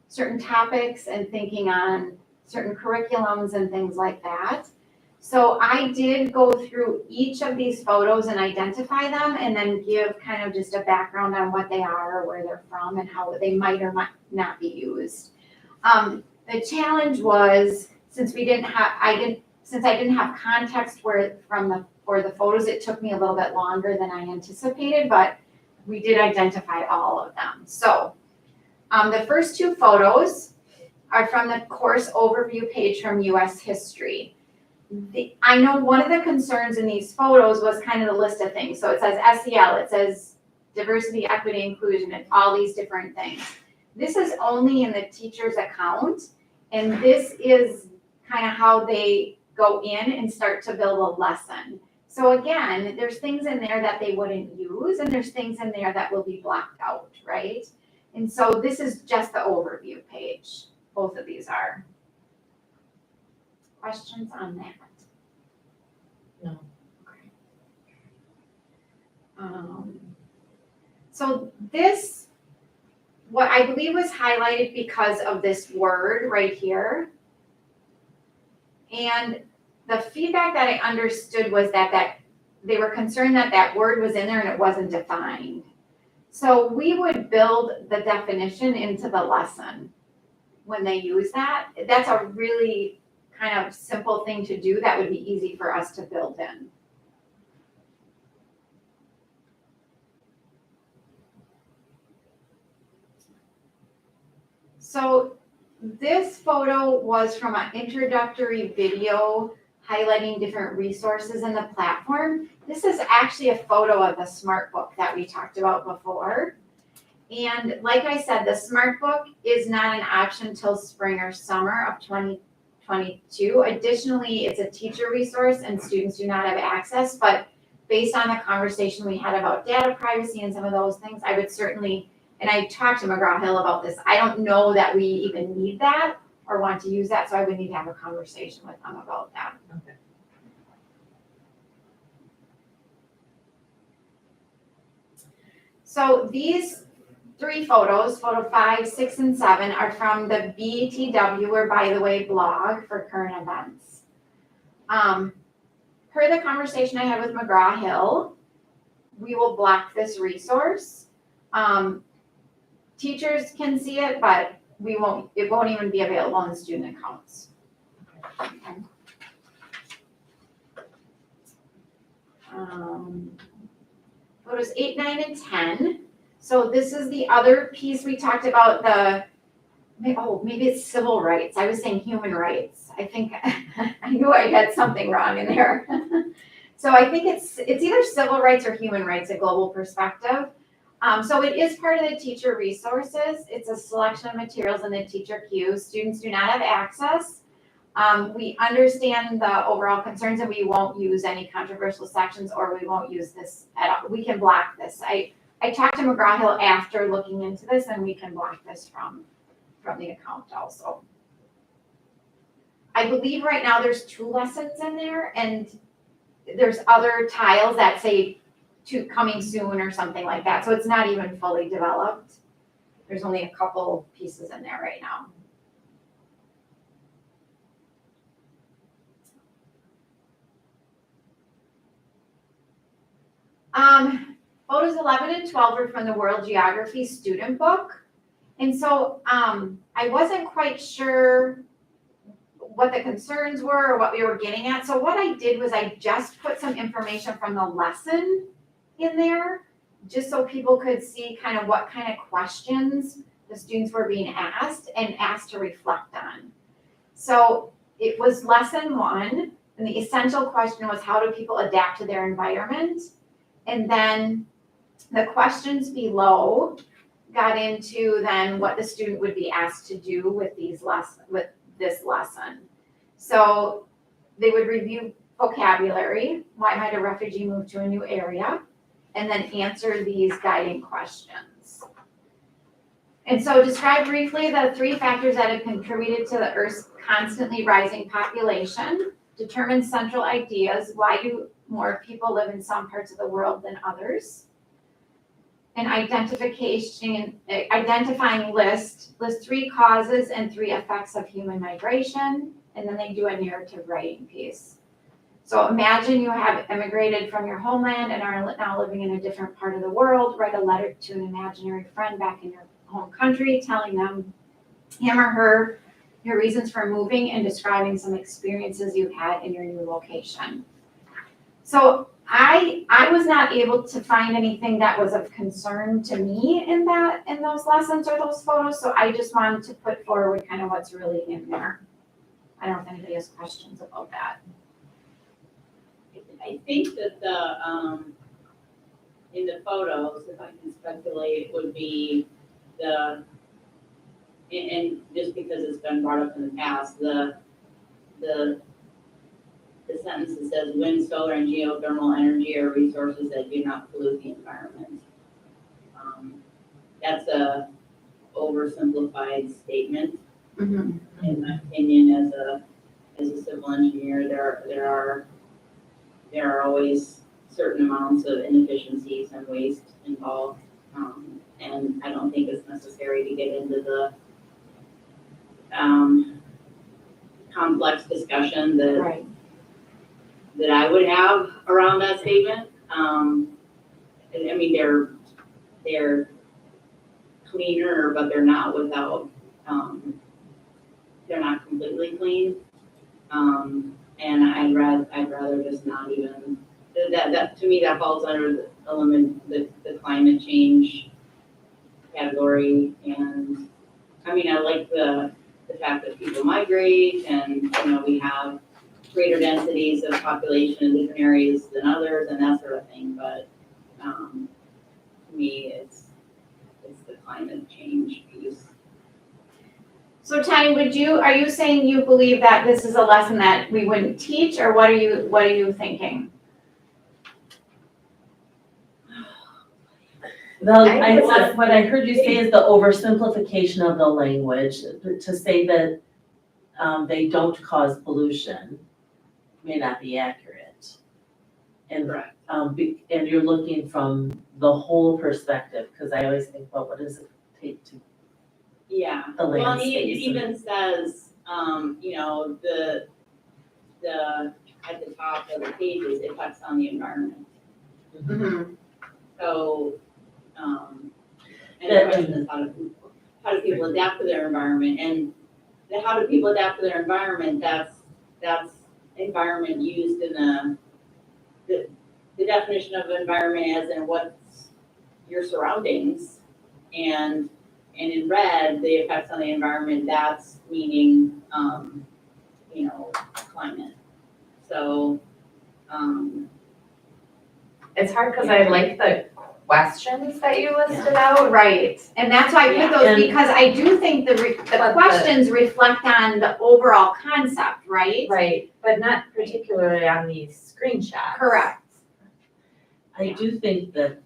certain topics and thinking on certain curriculums and things like that. So I did go through each of these photos and identify them and then give kind of just a background on what they are, where they're from, and how they might or might not be used. The challenge was, since I didn't have context for the photos, it took me a little bit longer than I anticipated, but we did identify all of them. So the first two photos are from the course overview page from US History. I know one of the concerns in these photos was kind of the list of things. So it says SEL, it says diversity, equity, inclusion, and all these different things. This is only in the teacher's account, and this is kind of how they go in and start to build a lesson. So again, there's things in there that they wouldn't use, and there's things in there that will be blocked out, right? And so this is just the overview page. Both of these are. questions on that? No. Okay. So this, what I believe was highlighted because of this word right here. And the feedback that I understood was that they were concerned that that word was in there and it wasn't defined. So we would build the definition into the lesson when they use that. That's a really kind of simple thing to do that would be easy for us to build in. So this photo was from an introductory video highlighting different resources in the platform. This is actually a photo of the Smart Book that we talked about before. And like I said, the Smart Book is not an option till spring or summer of 2022. Additionally, it's a teacher resource and students do not have access, but based on the conversation we had about data privacy and some of those things, I would certainly, and I talked to McGraw-Hill about this, I don't know that we even need that or want to use that, so I would need to have a conversation with them about that. Okay. So these three photos, photo 5, 6, and 7, are from the BTW, or by the way, blog for current events. Per the conversation I had with McGraw-Hill, we will block this resource. Teachers can see it, but it won't even be available in student accounts. Okay. Photos 8, 9, and 10. So this is the other piece we talked about, maybe it's civil rights. I was saying human rights. I think I knew I had something wrong in there. So I think it's either civil rights or human rights, a global perspective. So it is part of the teacher resources. It's a selection of materials in the teacher queue. Students do not have access. We understand the overall concerns and we won't use any controversial sections or we won't use this at all. We can block this. I talked to McGraw-Hill after looking into this and we can block this from the account also. I believe right now there's 2 lessons in there and there's other tiles that say to coming soon or something like that. So it's not even fully developed. There's only a couple pieces in there right now. Photos 11 and 12 are from the World Geography student book. And so I wasn't quite sure what the concerns were or what we were getting at. So what I did was I just put some information from the lesson in there, just so people could see kind of what kind of questions the students were being asked and asked to reflect on. So it was lesson 1, and the essential question was, how do people adapt to their environment? And then the questions below got into then what the student would be asked to do with this lesson. So they would review vocabulary. Why might a refugee move to a new area? And then answer these guiding questions. And so describe briefly the 3 factors that have contributed to the Earth's constantly rising population. Determine central ideas. Why do more people live in some parts of the world than others? And identifying list 3 causes and 3 effects of human migration. And then they do a narrative writing piece. So imagine you have immigrated from your homeland and are now living in a different part of the world. Write a letter to an imaginary friend back in your home country, telling them, him or her, your reasons for moving and describing some experiences you had in your new location. So I was not able to find anything that was of concern to me in those lessons or those photos. So I just wanted to put forward kind of what's really in there. I don't know if anybody has questions about that. I think that in the photos, if I can speculate, would be and just because it's been brought up in the past, the sentence that says wind, solar, and geothermal energy are resources that do not pollute the environment. That's a oversimplified statement, in my opinion, as as a civil engineer, there are always certain amounts of inefficiencies and waste involved. And I don't think it's necessary to get into the complex discussion Right. that I would have around that statement. I mean, they're cleaner, but they're not without, they're not completely clean. And I'd rather just not even, that, to me, that falls under the element, the climate change category. And, I mean, I like the fact that people migrate and, you know, we have greater densities of population in different areas than others and that sort of thing, but, to me, it's the climate change piece. So Tanya, are you saying you believe that this is a lesson that we wouldn't teach, or what are you thinking? What I heard you say is the oversimplification of the language, to say that they don't cause pollution may not be accurate. And, Correct. and you're looking from the whole perspective, because I always think, well, what does it take to Yeah, the well, and landscape? it even says, you know, the, at the top of the pages, effects on the environment. So, and the question is how do people adapt to their environment? And how do people adapt to their environment? That's environment used in the definition of environment as in what's your surroundings. And in red, the effects on the environment, that's meaning, you know, climate. So, It's hard because I like the questions that you listed out. Right, and that's why I Yeah. put those, And- because I do think the questions reflect on the overall concept, right? Right, but not particularly on these screenshots. Correct. I do think that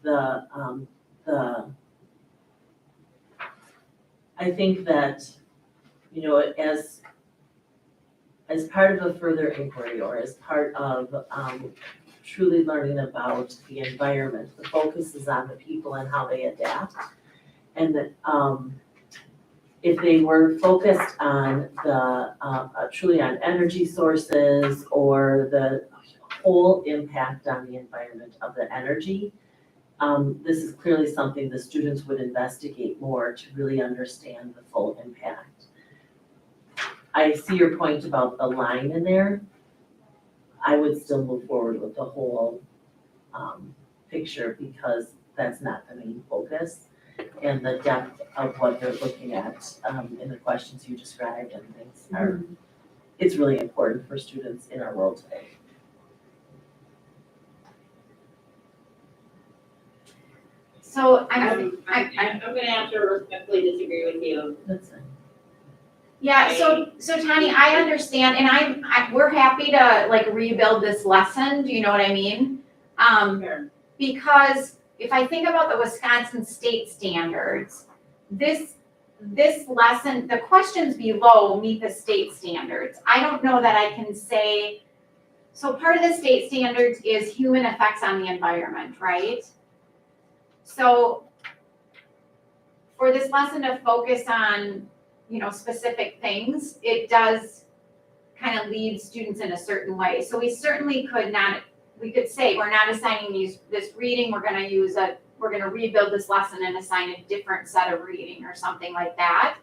I think that, you know, as part of a further inquiry or as part of truly learning about the environment, the focus is on the people and how they adapt. And that if they were focused on truly on energy sources or the whole impact on the environment of the energy, this is clearly something the students would investigate more to really understand the full impact. I see your point about the line in there. I would still move forward with the whole picture because that's not the main focus. And the depth of what they're looking at in the questions you described and things are, it's really important for students in our world today. So I'm gonna have to respectfully disagree with you. That's fine. yeah, so Tanya, I understand, and we're happy to like rebuild this lesson, do you know what I mean? Sure. Because if I think about the Wisconsin state standards, this lesson, the questions below meet the state standards. I don't know that I can say, so part of the state standards is human effects on the environment, right? So for this lesson to focus on, you know, specific things, it does kind of lead students in a certain way. So we certainly we could say, we're not assigning this reading, we're gonna rebuild this lesson and assign a different set of reading or something like that.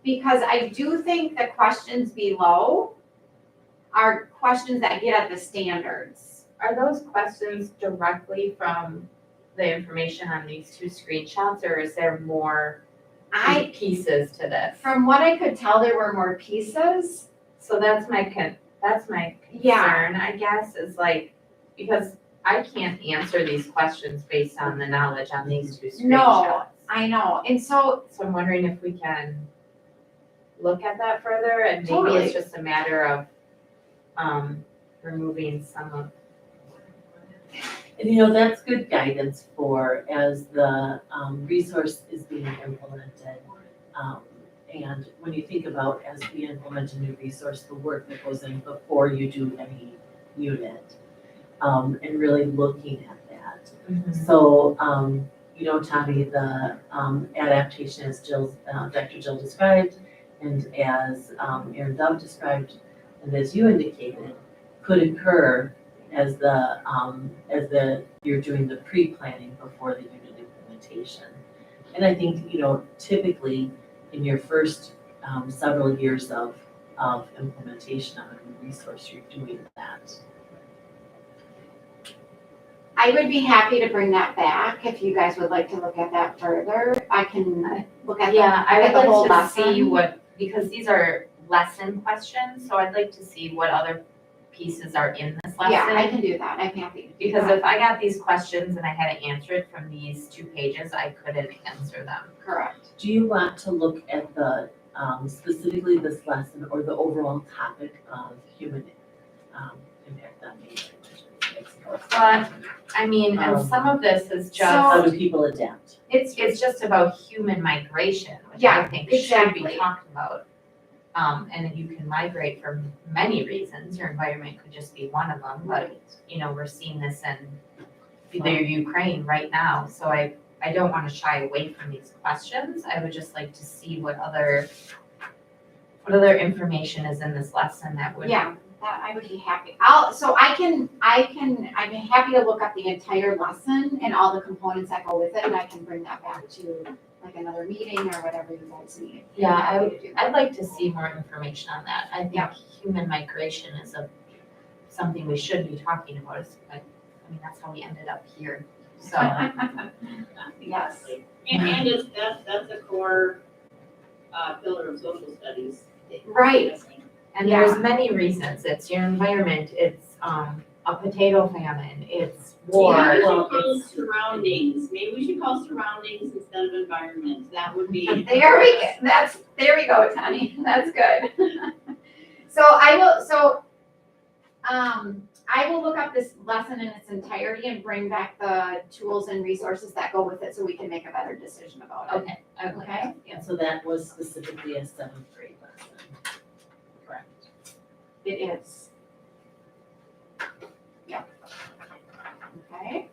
Because I do think the questions below are questions that get at the standards. Are those questions directly from the information on these two screenshots, or is there more pieces to this? From what I could tell, there were more pieces. So that's my concern, I guess, is like, because I can't answer these questions based on the knowledge on these two screenshots. No, I know, and so, So I'm wondering if we can look at that further, and maybe Totally. it's just a matter of removing some of. And you know, that's good guidance for as the resource is being implemented And when you think about, as we implement a new resource, the work that goes in before you do any unit, and really looking at that. So, Tommy, the adaptation, as Dr. Jill described, and as Aaron Dove described, and as you indicated, could occur as you're doing the pre-planning before the unit implementation. And I think, typically in your first several years of implementation of a new resource, you're doing that. I would be happy to bring that back if you guys would like to look at that further. I can look at Yeah, I would the whole like to see lesson. because these are lesson questions, so I'd like to see what other pieces are in this lesson. Yeah, I can do that. I'm happy to do Because that. if I got these questions and I had to answer it from these 2 pages, I couldn't answer them. Correct. Do you want to look at the, specifically this lesson or the overall topic of human impact on nature? But, I mean, and some of this is just, How do people adapt? it's just about human migration, which I Yeah, think should exactly. be talked about. And you can migrate for many reasons, your environment could just be one of them, but, we're seeing this in the Ukraine right now, so I don't wanna shy away from these questions, I would just like to see what other information is in this lesson that would. Yeah, that I would be happy. I'd be happy to look up the entire lesson and all the components that go with it, and I can bring that back to like another meeting or whatever you guys need. Yeah, I'm happy to do that. I'd like to see more information on that. I think human migration is something we should be talking about. That's how we ended up here. So, Yes. And that's a core pillar of social studies. Right. and there's many reasons. It's your environment, it's a potato famine, it's war. Maybe we should Well, call it surroundings. Maybe we should call surroundings instead of environment. That would be. There we go, Tani. That's good. I will look up this lesson in its entirety and bring back the tools and resources that go with it so we can make a better decision about it. Okay, I would like Okay. that, yeah. And so that was specifically a 7th grade lesson. Correct. It is. Yep. Okay.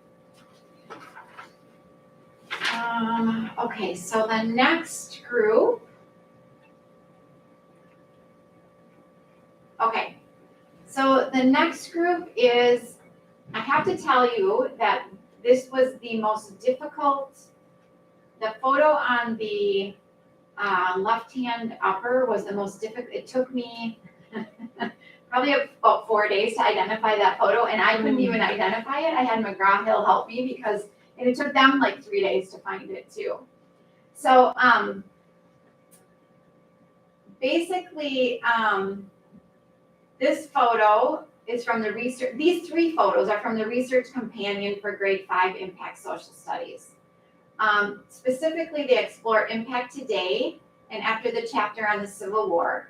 Okay, so the next group. Okay, so the next group is, I have to tell you that this was the most difficult. The photo on the left-hand upper was the most difficult. It took me probably about 4 days to identify that photo, and I couldn't even identify it. I had McGraw-Hill help me and it took them like 3 days to find it too. So basically, this photo is from the research. These 3 photos are from the Research Companion for Grade 5 Impact Social Studies. Specifically, they explore impact today and after the chapter on the Civil War.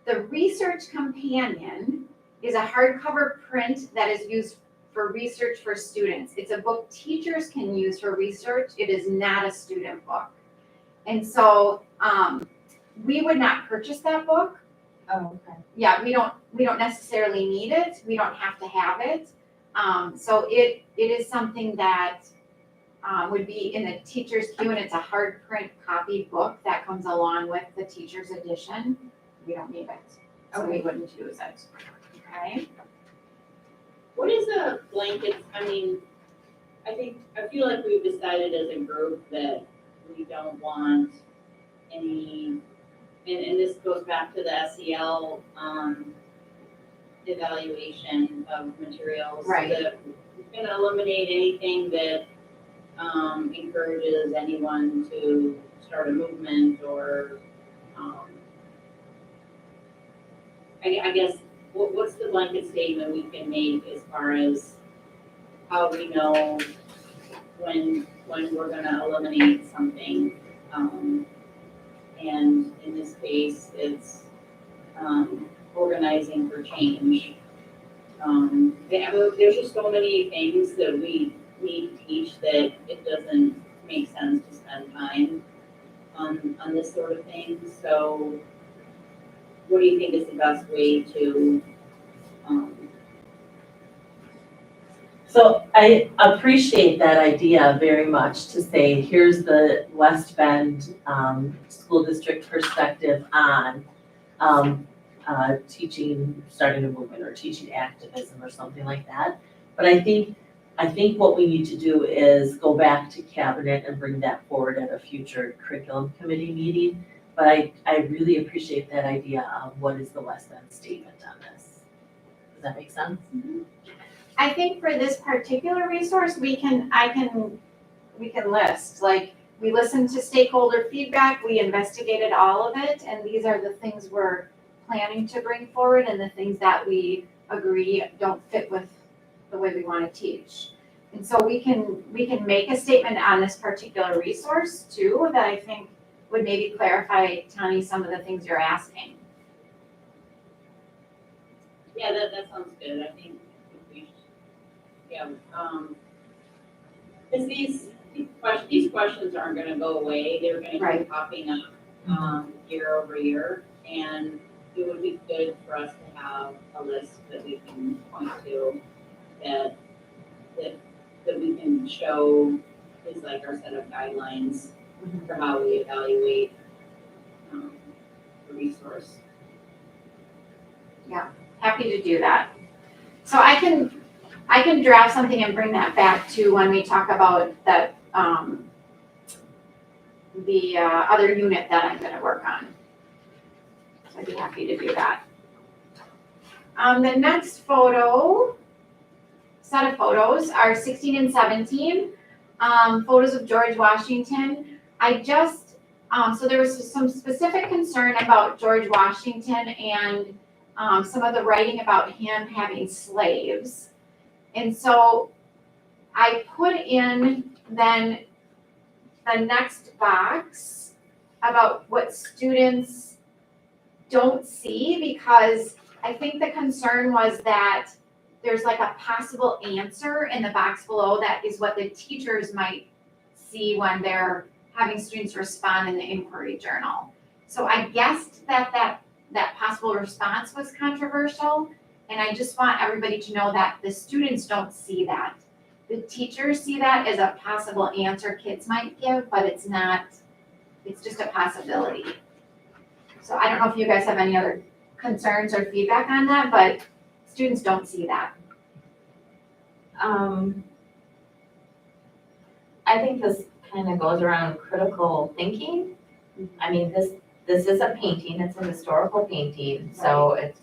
The Research Companion is a hardcover print that is used for research for students. It's a book teachers can use for research. It is not a student book. And so we would not purchase that book. Oh, okay. Yeah, we don't necessarily need it. We don't have to have it. So it is something that would be in the teacher's queue, and it's a hard print copy book that comes along with the teacher's edition. We don't need it, so we wouldn't use it. Okay. What is a blanket, I feel like we've decided as a group that we don't want any, and this goes back to the SEL, evaluation of materials. Right. That we're gonna eliminate anything that, encourages anyone to start a movement or, I guess, what's the blanket statement we can make as far as how we know when we're gonna eliminate something? And in this case, it's organizing for change. There's just so many things that we teach that it doesn't make sense to spend time on this sort of thing. So what do you think is the best way to, So I appreciate that idea very much to say, here's the West Bend school district perspective on teaching, starting a movement or teaching activism or something like that. But I think what we need to do is go back to cabinet and bring that forward at a future curriculum committee meeting. But I really appreciate that idea of what is the West Bend statement on this. Does that make sense? I think for this particular resource, we can list, like, we listened to stakeholder feedback, we investigated all of it, and these are the things we're planning to bring forward and the things that we agree don't fit with the way we want to teach. And so we can make a statement on this particular resource too, that I think would maybe clarify, Tani, some of the things you're asking. yeah, that sounds good. I think we should, yeah, because these questions aren't gonna go away. They're gonna Right. keep popping up, year over year. And it would be good for us to have a list that we can point to that we can show is like our set of guidelines for how we evaluate the resource. Happy to do that. So I can draft something and bring that back to when we talk about that, the other unit that I'm gonna work on. So I'd be happy to do that. The next set of photos are 16 and 17, photos of George Washington. So there was some specific concern about George Washington and some of the writing about him having slaves. And so I put in then the next box about what students don't see, because I think the concern was that there's like a possible answer in the box below that is what the teachers might see when they're having students respond in the inquiry journal. So I guessed that possible response was controversial, and I just want everybody to know that the students don't see that. The teachers see that as a possible answer kids might give, but it's not, it's just a possibility. So I don't know if you guys have any other concerns or feedback on that, but students don't see that. I think this kind of goes around critical thinking. I mean, this is a painting, it's a historical painting, so it's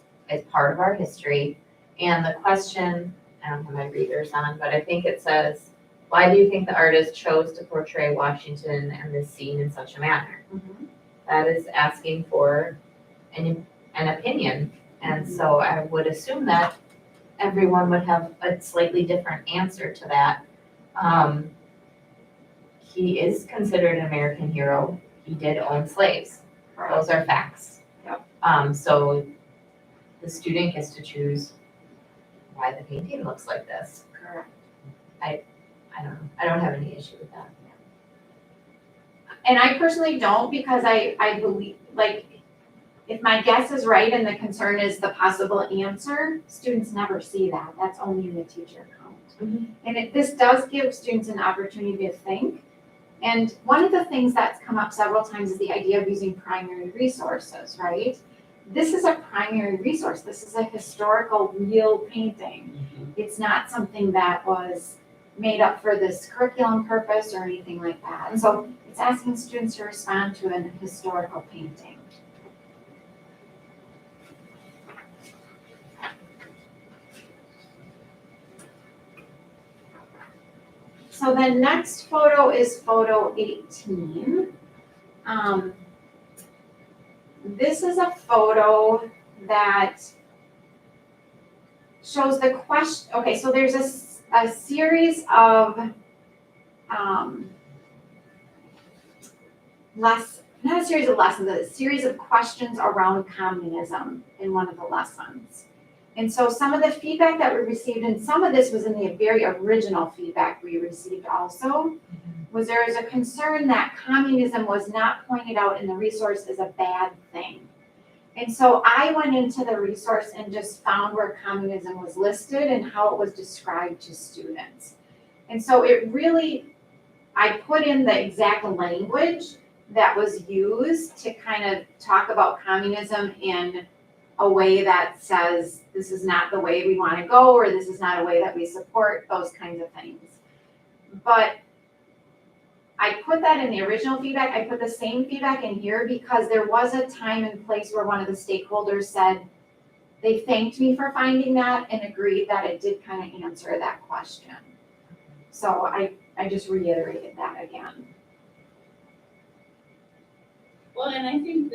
part of our history. And the question, I don't have my readers on, but I think it says, why do you think the artist chose to portray Washington and this scene in such a manner? That is asking for an opinion. And so I would assume that everyone would have a slightly different answer to that. He is considered an American hero. He did own slaves. Those are facts. Yep. So the student gets to choose why the painting looks like this. Correct. I don't know. I don't have any issue with that. And I personally don't, because I believe, like, if my guess is right and the concern is the possible answer, students never see that. That's only in the teacher account. And this does give students an opportunity to think. And one of the things that's come up several times is the idea of using primary resources, right? This is a primary resource. This is a historical, real painting. It's not something that was made up for this curriculum purpose or anything like that. And so it's asking students to respond to an historical painting. So the next photo is photo 18. This is a photo that shows the question. Okay, so there's a series of not a series of lessons, a series of questions around communism in one of the lessons. And so some of the feedback that we received, and some of this was in the very original feedback we received also, was there was a concern that communism was not pointed out in the resource as a bad thing. And so I went into the resource and just found where communism was listed and how it was described to students. And so it really, I put in the exact language that was used to kind of talk about communism in a way that says this is not the way we want to go, or this is not a way that we support, those kinds of things. But I put that in the original feedback. I put the same feedback in here because there was a time and place where one of the stakeholders said they thanked me for finding that and agreed that it did kind of answer that question. So I just reiterated that again. Well, and I think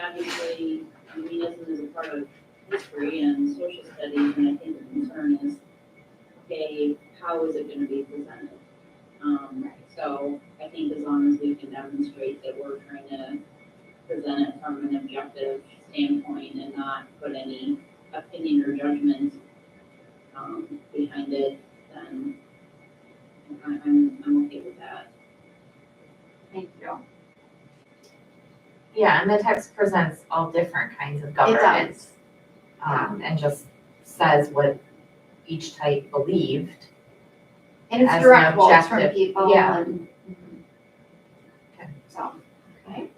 obviously, communism is a part of history and social studies, and I think the concern is, okay, how is it gonna be presented? So I think as long as we can demonstrate that we're trying to present it from an objective standpoint and not put any opinion or judgment behind it, then I'm okay with that. Thank you. Yeah, and the text presents all different kinds of governance. And just says what each type believed. And it's As direct an quotes from objective, people yeah. and. Okay. So, okay.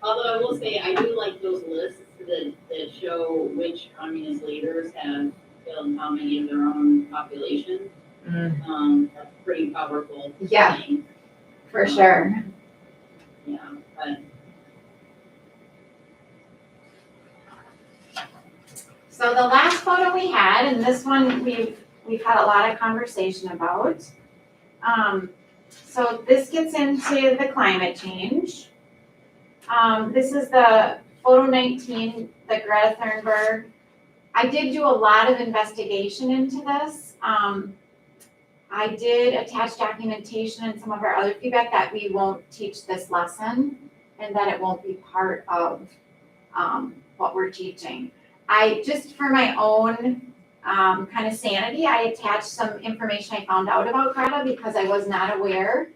Although I will say, I do like those lists that show which communist leaders have killed how many of their own population. That's pretty powerful Yeah. thing. For sure. Yeah, but So the last photo we had, and this one we've had a lot of conversation about. So this gets into the climate change. This is the photo 19, the Greta Thunberg. I did do a lot of investigation into this. I did attach documentation and some of our other feedback that we won't teach this lesson and that it won't be part of what we're teaching. I just, for my own kind of sanity, I attached some information I found out about Greta because I was not aware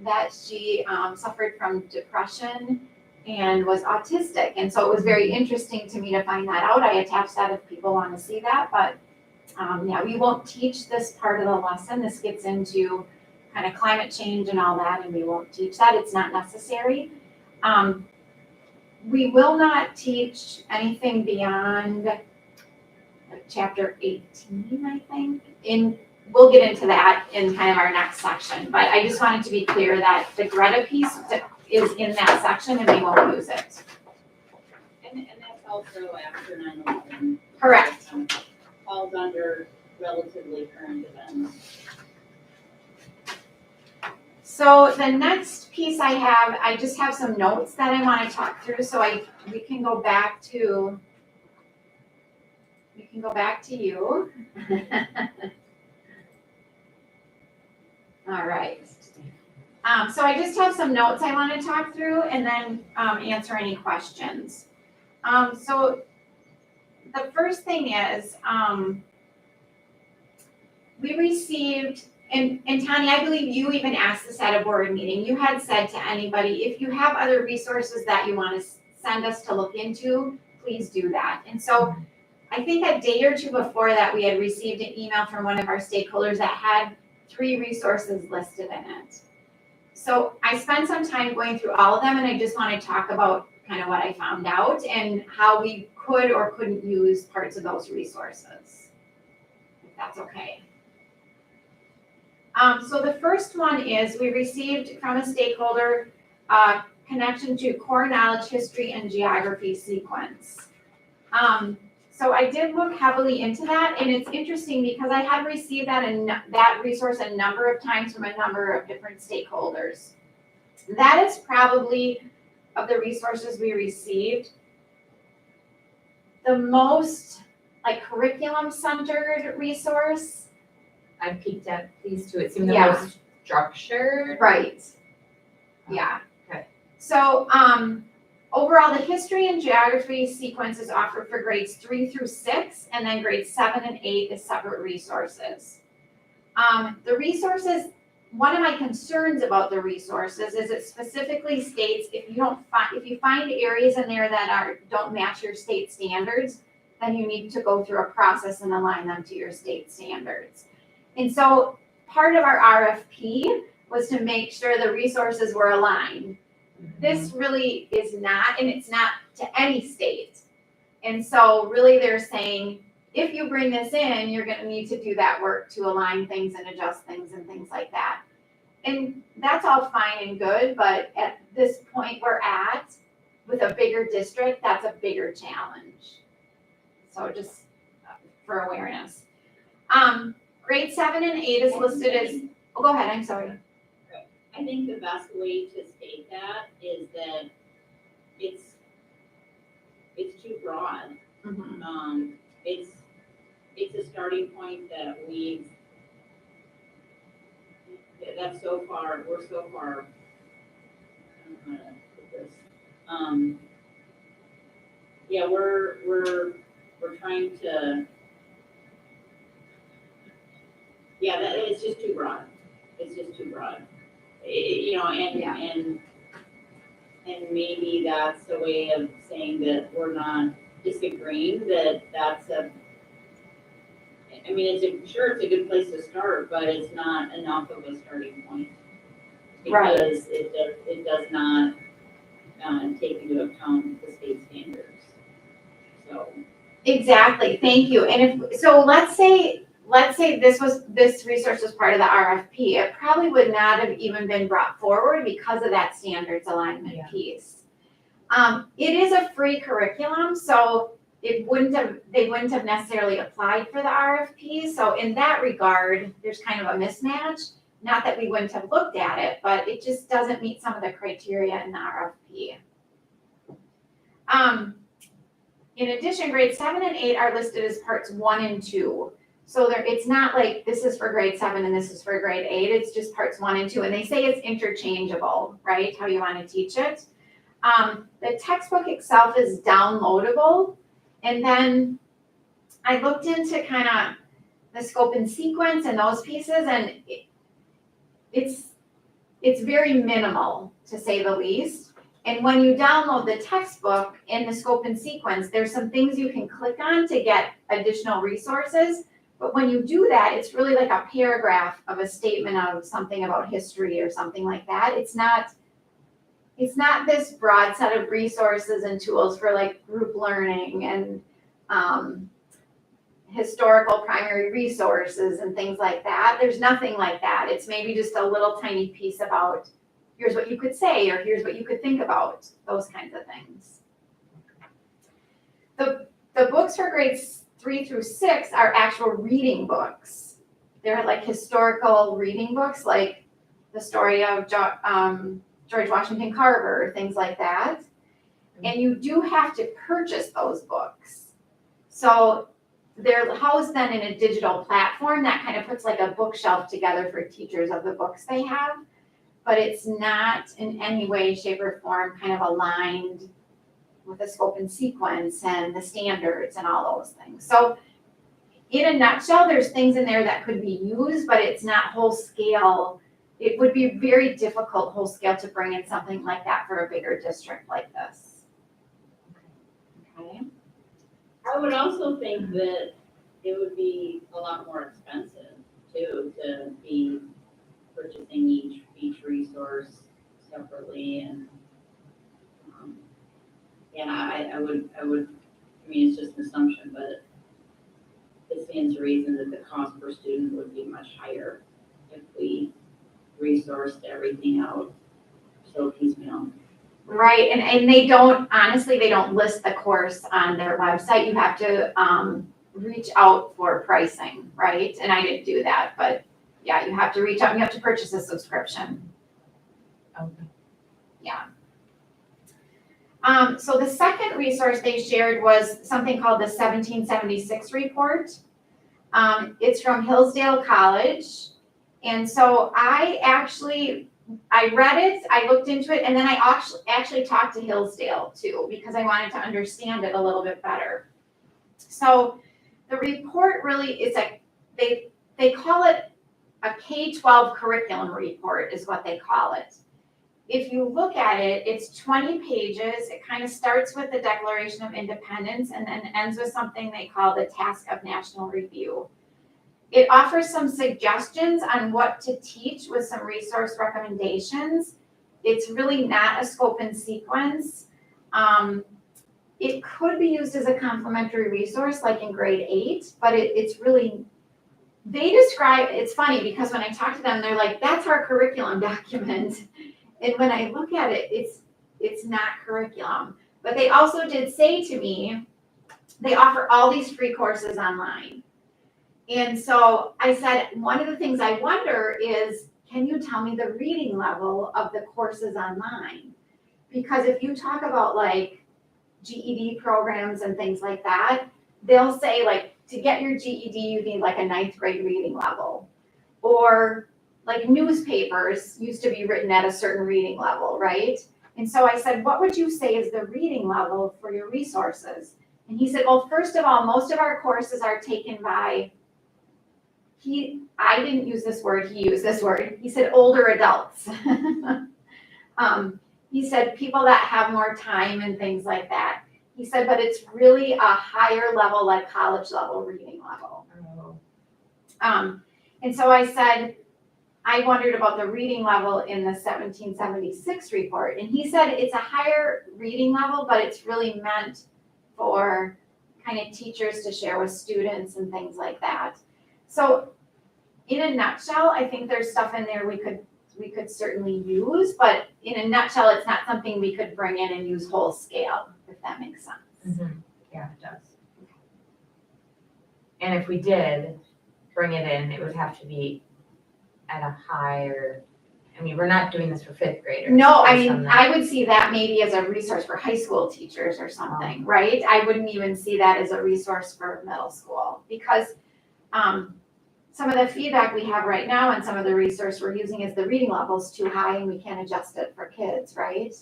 that she suffered from depression and was autistic. And so it was very interesting to me to find that out. I attached that if people want to see that, but yeah, we won't teach this part of the lesson. This gets into kind of climate change and all that, and we won't teach that. It's not necessary. We will not teach anything beyond chapter 18, I think. We'll get into that in kind of our next section, but I just wanted to be clear that the Greta piece is in that section and we won't use it. and that's also after 9/11. Correct. Falls under relatively current events. So the next piece I just have some notes that I want to talk through, so we can go back to you. All right. So I just have some notes I want to talk through and then answer any questions. So the first thing is, we received, and Tanya, I believe you even asked this at a board meeting. You had said to anybody, if you have other resources that you want to send us to look into, please do that. And so I think a day or two before that, we had received an email from one of our stakeholders that had 3 resources listed in it. So I spent some time going through all of them, and I just want to talk about kind of what I found out and how we could or couldn't use parts of those resources, if that's okay. So the first one is we received from a stakeholder connection to core knowledge, history, and geography sequence. So I did look heavily into that, and it's interesting because I have received that resource a number of times from a number of different stakeholders. That is probably, of the resources we received, the most like curriculum-centered resource. I peeked at these two, it seemed the Yeah. most structured. Right. Yeah. Okay. So, overall, the history and geography sequence is offered for grades 3 through 6, and then grades 7 and 8 is separate resources. The resources, one of my concerns about the resources is it specifically states if you find areas in there that don't match your state standards, then you need to go through a process and align them to your state standards. And so part of our RFP was to make sure the resources were aligned. This really is not, and it's not to any state. And so really they're saying, if you bring this in, you're gonna need to do that work to align things and adjust things and things like that. And that's all fine and good, but at this point we're at, with a bigger district, that's a bigger challenge. So just for awareness. Grade 7 and 8 is listed as, oh, go ahead, I'm sorry. I think the best way to state that is that it's too broad. Mhm. It's a starting point that that's so far, we're so far, I don't know how to put this. Yeah, we're trying to, yeah, it's just too broad. It's just too broad. And maybe that's a way of saying that we're not disagreeing that that's I mean, sure, it's a good place to start, but it's not enough of a starting point. Right. Because it does not take into account the state standards. So. Exactly, thank you. And let's say this resource was part of the RFP, it probably would not have even been brought forward because of that standards alignment piece. It is a free curriculum, so they wouldn't have necessarily applied for the RFP. So in that regard, there's kind of a mismatch. Not that we wouldn't have looked at it, but it just doesn't meet some of the criteria in the RFP. In addition, grades 7 and 8 are listed as parts 1 and 2. So it's not like this is for grade 7 and this is for grade 8. It's just parts 1 and 2. And they say it's interchangeable, right? How you want to teach it. The textbook itself is downloadable. And then I looked into kind of the scope and sequence and those pieces, and it's very minimal, to say the least. And when you download the textbook in the scope and sequence, there's some things you can click on to get additional resources. But when you do that, it's really like a paragraph of a statement of something about history or something like that. It's not this broad set of resources and tools for like group learning and historical primary resources and things like that. There's nothing like that. It's maybe just a little tiny piece about here's what you could say or here's what you could think about, those kinds of things. The books for grades 3 through 6 are actual reading books. They're like historical reading books, like the story of George Washington Carver, things like that. And you do have to purchase those books. So they're housed then in a digital platform that kind of puts like a bookshelf together for teachers of the books they have. But it's not in any way, shape, or form kind of aligned with the scope and sequence and the standards and all those things. So in a nutshell, there's things in there that could be used, but it's not whole scale. It would be very difficult whole scale to bring in something like that for a bigger district like this. Okay. I would also think that it would be a lot more expensive too, to be purchasing each resource separately, and I would, I mean, it's just an assumption, but it stands to reason that the cost per student would be much higher if we resourced everything out so piecemeal. Right, and they don't, honestly, they don't list the course on their website. You have to reach out for pricing, right? And I didn't do that, but yeah, you have to reach out and you have to purchase a subscription. Okay. Yeah. So the second resource they shared was something called the 1776 report. It's from Hillsdale College. And so I read it, I looked into it, and then I actually talked to Hillsdale too, because I wanted to understand it a little bit better. So the report really is they call it a K-12 curriculum report is what they call it. If you look at it, it's 20 pages. It kind of starts with the Declaration of Independence and then ends with something they call the Task of National Review. It offers some suggestions on what to teach with some resource recommendations. It's really not a scope and sequence. It could be used as a complementary resource like in grade 8, but it's really, they describe, it's funny because when I talk to them, they're like, that's our curriculum document. And when I look at it, it's not curriculum. But they also did say to me, they offer all these free courses online. And so I said, one of the things I wonder is, can you tell me the reading level of the courses online? Because if you talk about like GED programs and things like that, they'll say like, to get your GED, you need like a 9th grade reading level. Or like newspapers used to be written at a certain reading level, right? And so I said, what would you say is the reading level for your resources? And he said, well, first of all, most of our courses are taken by, I didn't use this word, he used this word. He said older adults. He said people that have more time and things like that. He said, but it's really a higher level, like college level reading level. And so I said, I wondered about the reading level in the 1776 report. And he said it's a higher reading level, but it's really meant for kind of teachers to share with students and things like that. So in a nutshell, I think there's stuff in there we could certainly use, but in a nutshell, it's not something we could bring in and use whole scale, if that makes sense. Mm-hmm. Yeah, it does. And if we did bring it in, it would have to be at a higher, I mean, we're not doing this for 5th graders. No, I based on mean, that. I would see that maybe as a resource for high school teachers or something, right? I wouldn't even see that as a resource for middle school because some of the feedback we have right now and some of the resource we're using is the reading level's too high and we can't adjust it for kids, right?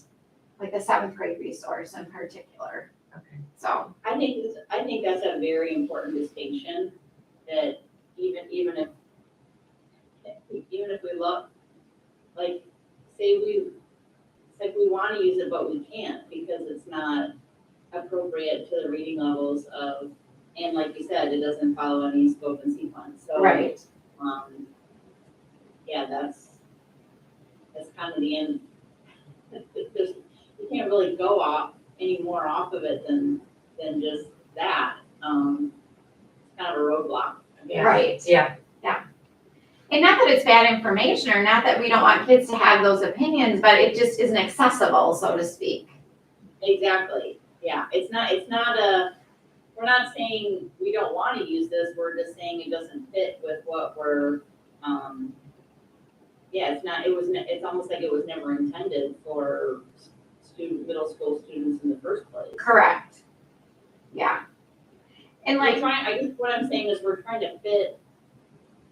Like the 7th grade resource in particular. Okay. So, I think that's a very important distinction, that even if we look, like, say it's like we want to use it, but we can't because it's not appropriate to the reading levels of, and like you said, it doesn't follow any scope and sequence, so. right. Yeah, that's kind of the end. You can't really go off any more off of it than just that. It's kind of a roadblock, I guess. Right. Yeah. And not that it's bad information or not that we don't want kids to have those opinions, but it just isn't accessible, so to speak. Exactly, yeah, we're not saying we don't want to use this, we're just saying it doesn't fit with what we're, it's almost like it was never intended for middle school students in the first place. Correct. Yeah. And like, I guess what I'm saying is we're trying to fit,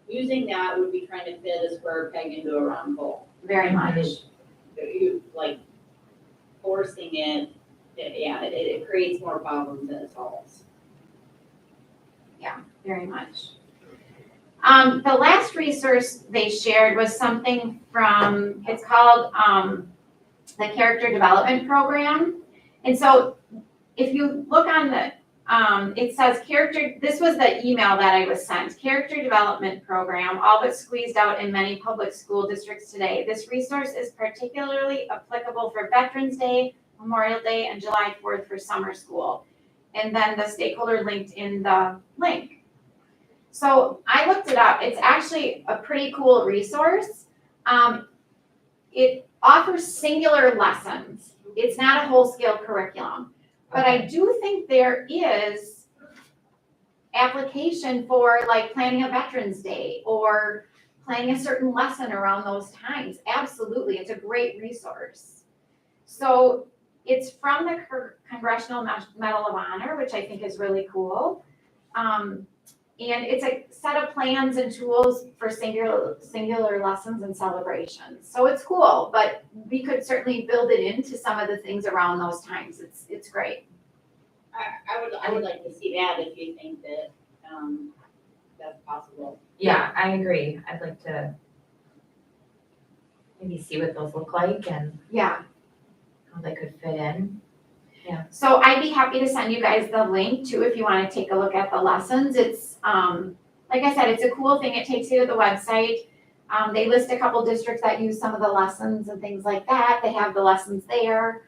using that would be trying to fit a square peg into a round hole. very much. You, like, forcing it, it creates more problems than it solves. Very much. The last resource they shared was something from, it's called the Character Development Program. And so if you look on the, it says this was the email that I was sent, Character Development Program, all but squeezed out in many public school districts today. This resource is particularly applicable for Veterans Day, Memorial Day, and July 4th for summer school. And then the stakeholder linked in the link. So I looked it up. It's actually a pretty cool resource. It offers singular lessons. It's not a whole scale curriculum. But I do think there is application for like planning a Veterans Day or planning a certain lesson around those times. Absolutely, it's a great resource. So it's from the Congressional Medal of Honor, which I think is really cool. And it's a set of plans and tools for singular lessons and celebrations. So it's cool, but we could certainly build it into some of the things around those times. It's great. I would like to see that if you think that, that's possible. Yeah, I agree. I'd like to maybe see what those look like and Yeah. how they could fit in. So I'd be happy to send you guys the link too, if you wanna take a look at the lessons. It's, like I said, it's a cool thing. It takes you to the website. They list a couple districts that use some of the lessons and things like that. They have the lessons there.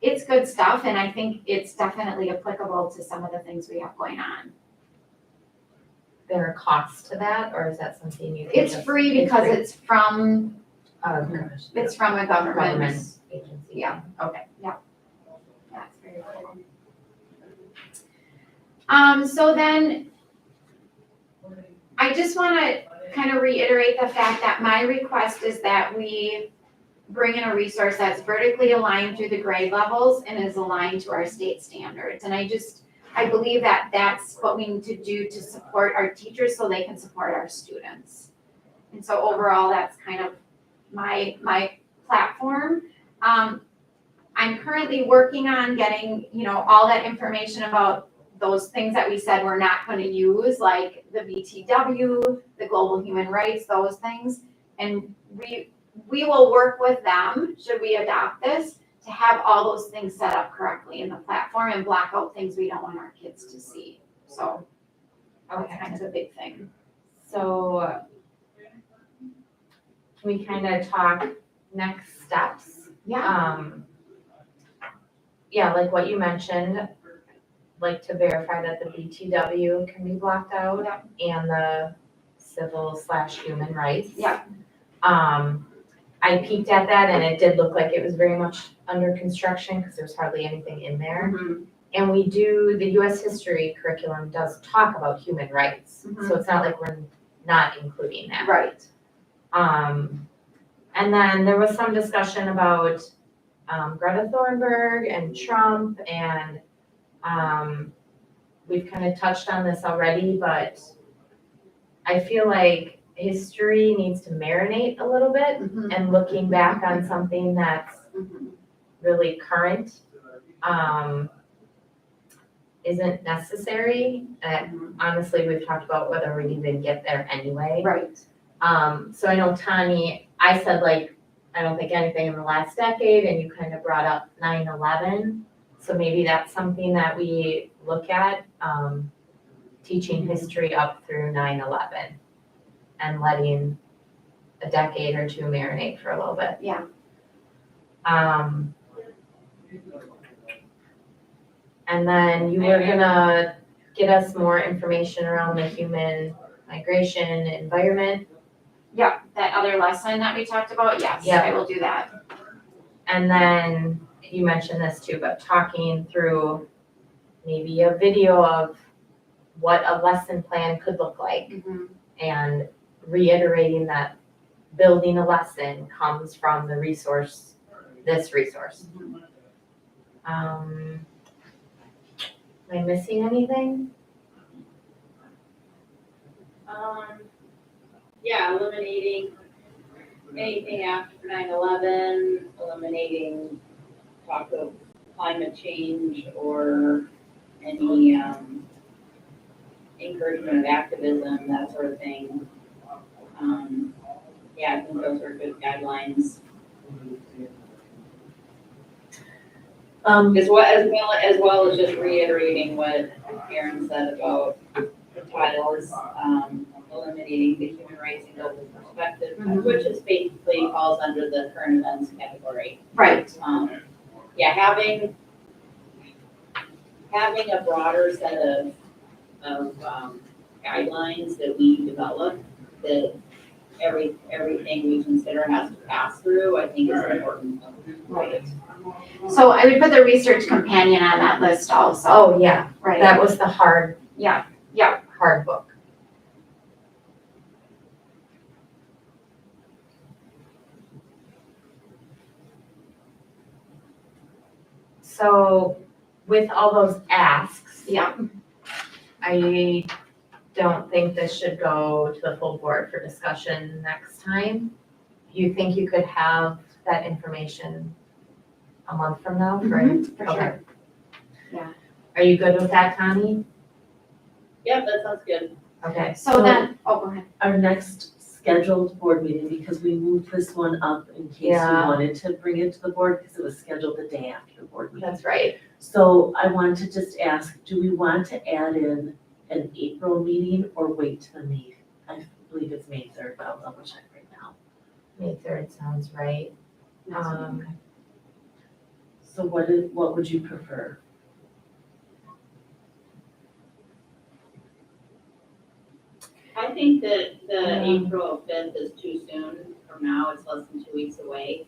It's good stuff, and I think it's definitely applicable to some of the things we have going on. There a cost to that, or is that something you can It's just- free because it's from Oh, gosh. a government. Government agency. Yeah, okay, yeah. That's very cool. So then, I just wanna kind of reiterate the fact that my request is that we bring in a resource that's vertically aligned through the grade levels and is aligned to our state standards. And I believe that that's what we need to do to support our teachers so they can support our students. And so overall, that's kind of my platform. I'm currently working on getting, all that information about those things that we said we're not gonna use, like the BTW, the global human rights, those things. And we will work with them, should we adopt this, to have all those things set up correctly in the platform and block out things we don't want our kids to see. So that's Okay, kind of a big thing. so can we kind of talk next steps? Yeah, Yeah, like what you mentioned, like to verify that the BTW can be blocked out and the civil/human rights. Yeah. I peeked at that and it did look like it was very much under construction because there's hardly anything in there. Mhm. And the US history curriculum does talk about human rights, so it's not like we're not including that. Right. And then there was some discussion about Greta Thunberg and Trump, and we've kind of touched on this already, but I feel like history needs to marinate a little bit, Mhm. and looking back on something that's Mhm. really current isn't necessary. Honestly, we've talked about whether we even get there anyway. Right. So I know Tani, I said like, I don't think anything in the last decade, and you kind of brought up 9/11. So maybe that's something that we look at, teaching history up through 9/11 and letting a decade or two marinate for a little bit. Yeah. And then you were gonna get us more information around the human migration environment. Yeah, that other lesson that we talked about, yes, Yeah. I will do that. And then you mentioned this too, but talking through maybe a video of what a lesson plan could look like, and reiterating that building a lesson comes from the resource, this resource. Am I missing anything? Yeah, eliminating anything after 9/11, eliminating talk of climate change or any, encouragement of activism, that sort of thing. Yeah, I think those are good guidelines. As well as just reiterating what Karen said about the titles, eliminating the human rights and global perspective, which is basically falls under the current events category. Right. Yeah, having a broader set of guidelines that we develop, that everything we consider has to pass through, I think is important. Right. So I would put the research companion on that list also. Oh, yeah, Right. that was the hard Yeah, book. So with all those asks, yeah. I don't think this should go to the full board for discussion next time. You think you could have that information a month from now? For Okay. sure. Yeah. Are you good with that, Connie? Yeah, that sounds good. So So- then, go ahead. Our next scheduled board meeting, because we moved this one up in case you Yeah. wanted to bring it to the board, because it was scheduled the day after the board meeting. That's right. So I want to just ask, do we want to add in an April meeting or wait till May? I believe it's May 3rd, but I'll double check right now. May 3rd sounds right. So what would you prefer? I think that the Yeah. April 5th is too soon from now, it's less than 2 weeks away.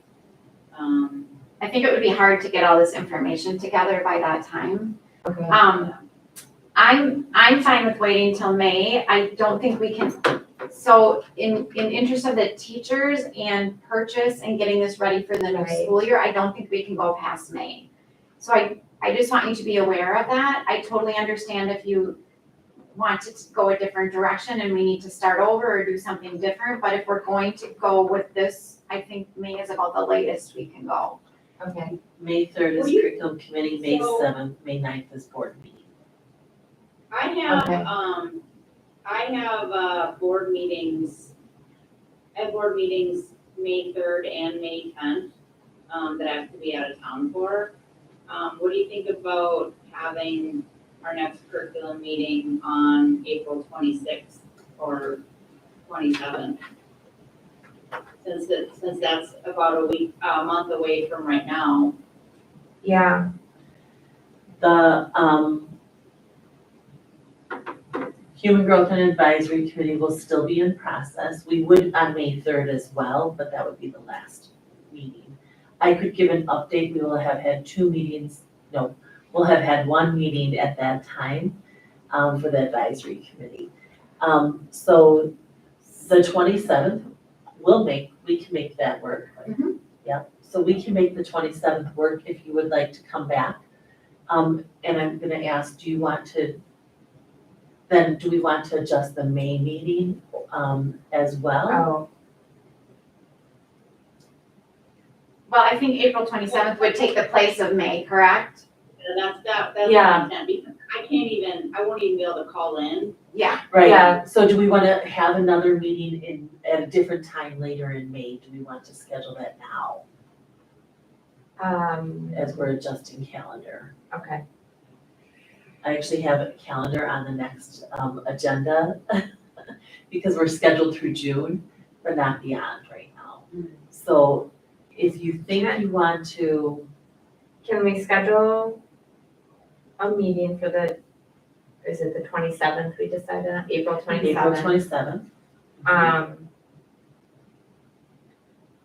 I think it would be hard to get all this information together by that time. Okay. I'm fine with waiting till May. I don't think we can, so in interest of the teachers and purchase and getting this ready for the new Right. school year, I don't think we can go past May. So I just want you to be aware of that. I totally understand if you want to go a different direction and we need to start over or do something different, but if we're going to go with this, I think May is about the latest we can go. Okay. May 3rd is Well, you- curriculum committee, May so- 7th, May 9th is board meeting. I have, Okay. board meetings, I have board meetings May 3rd and May 10th, that I have to be out of town for. What do you think about having our next curriculum meeting on April 26th or 27th? Since that's about a month away from right now. Yeah. The Human Growth and Advisory Committee will still be in process. We would on May 3rd as well, but that would be the last meeting. I could give an update. We will have had we'll have had one meeting at that time for the advisory committee. So the 27th, we can make that work. Yep, so we can make the 27th work if you would like to come back. And I'm gonna ask, do we want to adjust the May meeting, as well? Oh, Well, I think April 27th would take the place of May, correct? And that's Yeah. my intent, because I won't even be able to call in. Yeah. Right, Yeah. so do we wanna have another meeting at a different time later in May? Do we want to schedule that now as we're adjusting calendar? okay. I actually have a calendar on the next, agenda because we're scheduled through June, but not beyond right now. So if you think you want to, Can we schedule a meeting for is it the 27th we decided on, April 27th? April 27th,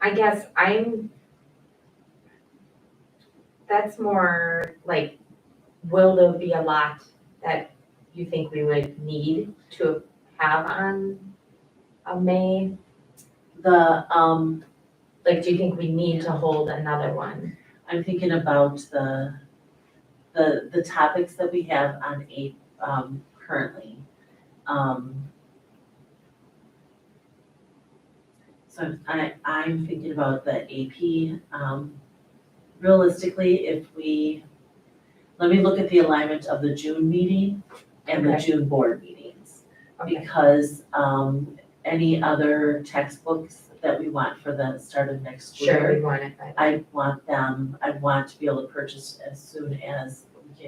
I guess that's more like, will there be a lot that you think we would need to have on a May? Like, do you think we need to hold another one? I'm thinking about the topics that we have on currently. So I'm thinking about the AP, realistically, let me look at the alignment of the June meeting and the Okay. June board meetings. Okay. Because, any other textbooks that we want for the start of next school year, Sure, we want it by then. I want to be able to purchase as soon as we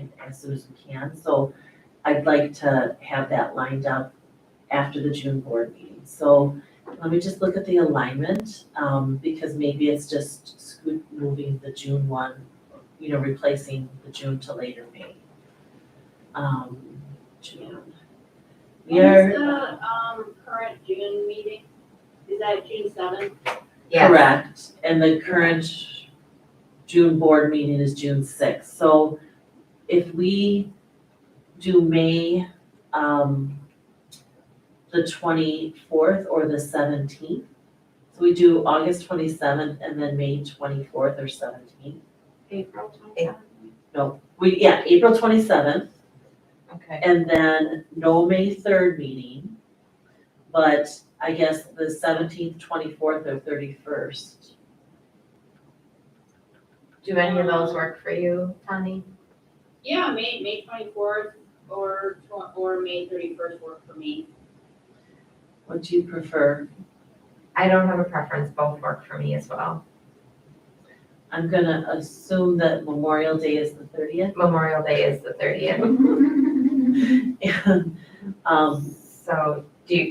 can. So I'd like to have that lined up after the June board meeting. So let me just look at the alignment, because maybe it's just moving the June one, replacing the June to later May. June. We When are is the, current June meeting? Is that June 7th? Yes. correct, and the current June board meeting is June 6th. So if we do May, the 24th or the 17th, so we do August 27th and then May 24th or 17th. April 27th. April 27th, Okay. and then no May 3rd meeting, but I guess the 17th, 24th, or 31st. Do any of those work for you, Tani? Yeah, May 24th or May 31st work for me. What do you prefer? I don't have a preference, both work for me as well. I'm gonna assume that Memorial Day is the 30th. Memorial Day is the 30th. And, So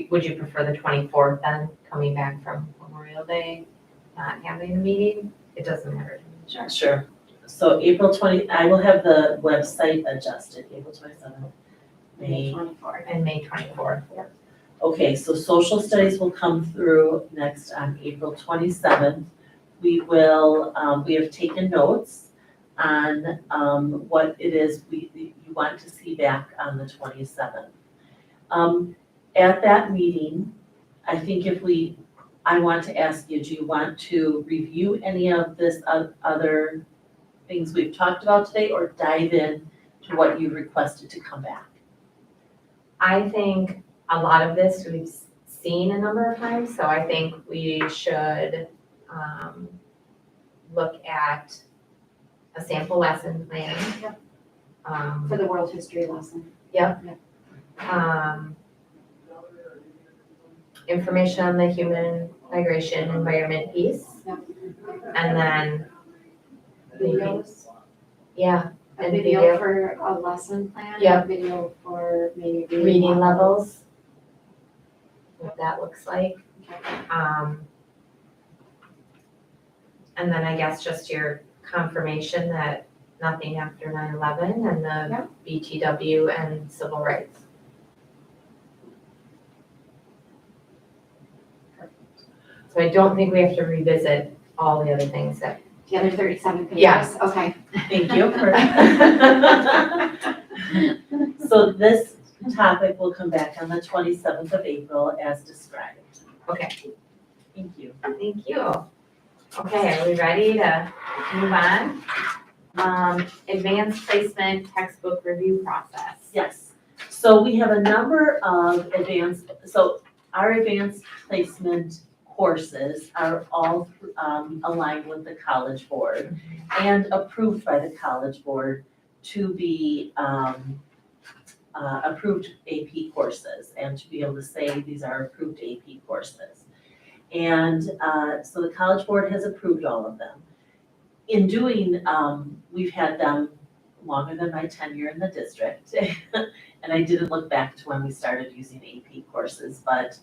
would you prefer the 24th then, coming back from Memorial Day, not having a meeting? It doesn't matter to me. Sure. Sure. So April 20, I will have the website adjusted, April 27th, May. 24th. And May 24th. Okay, so social studies will come through next on April 27th. We will, we have taken notes on what it is you want to see back on the 27th. At that meeting, I think I want to ask you, do you want to review any of this other things we've talked about today, or dive in to what you requested to come back? I think a lot of this we've seen a number of times, so I think we should look at a sample lesson plan. Yep. Um, For the world history lesson. Information on the human migration environment piece. Yep. And then, Videos. yeah, A And video video. for a lesson plan. Yep. A video for maybe reading levels, what that looks like. Okay. And then I guess just your confirmation that nothing after 9/11 and the Yep. BTW and civil rights. So I don't think we have to revisit all the other things that, The other 37 pages? Yeah. Okay. Thank you. So this topic will come back on the 27th of April as described. okay, Thank you. thank you. Okay, are we ready to move on? Advanced placement textbook review process. Yes, so we have a number of our advanced placement courses are all aligned with the College Board and approved by the College Board to be approved AP courses and to be able to say these are approved AP courses. And so the College Board has approved all of them. In doing, we've had them longer than my tenure in the district. And I didn't look back to when we started using AP courses, but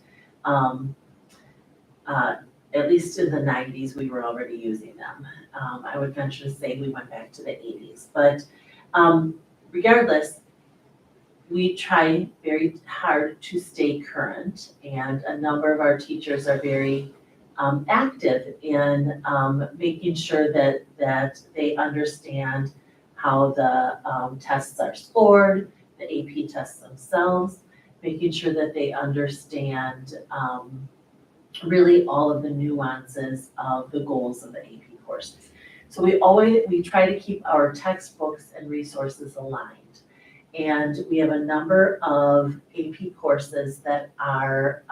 at least in the 90s, we were already using them. I would venture to say we went back to the 80s, but regardless, we try very hard to stay current, and a number of our teachers are very active in making sure that they understand how the tests are scored, the AP tests themselves, making sure that they understand really all of the nuances of the goals of the AP courses. So we try to keep our textbooks and resources aligned. And we have a number of AP courses that are,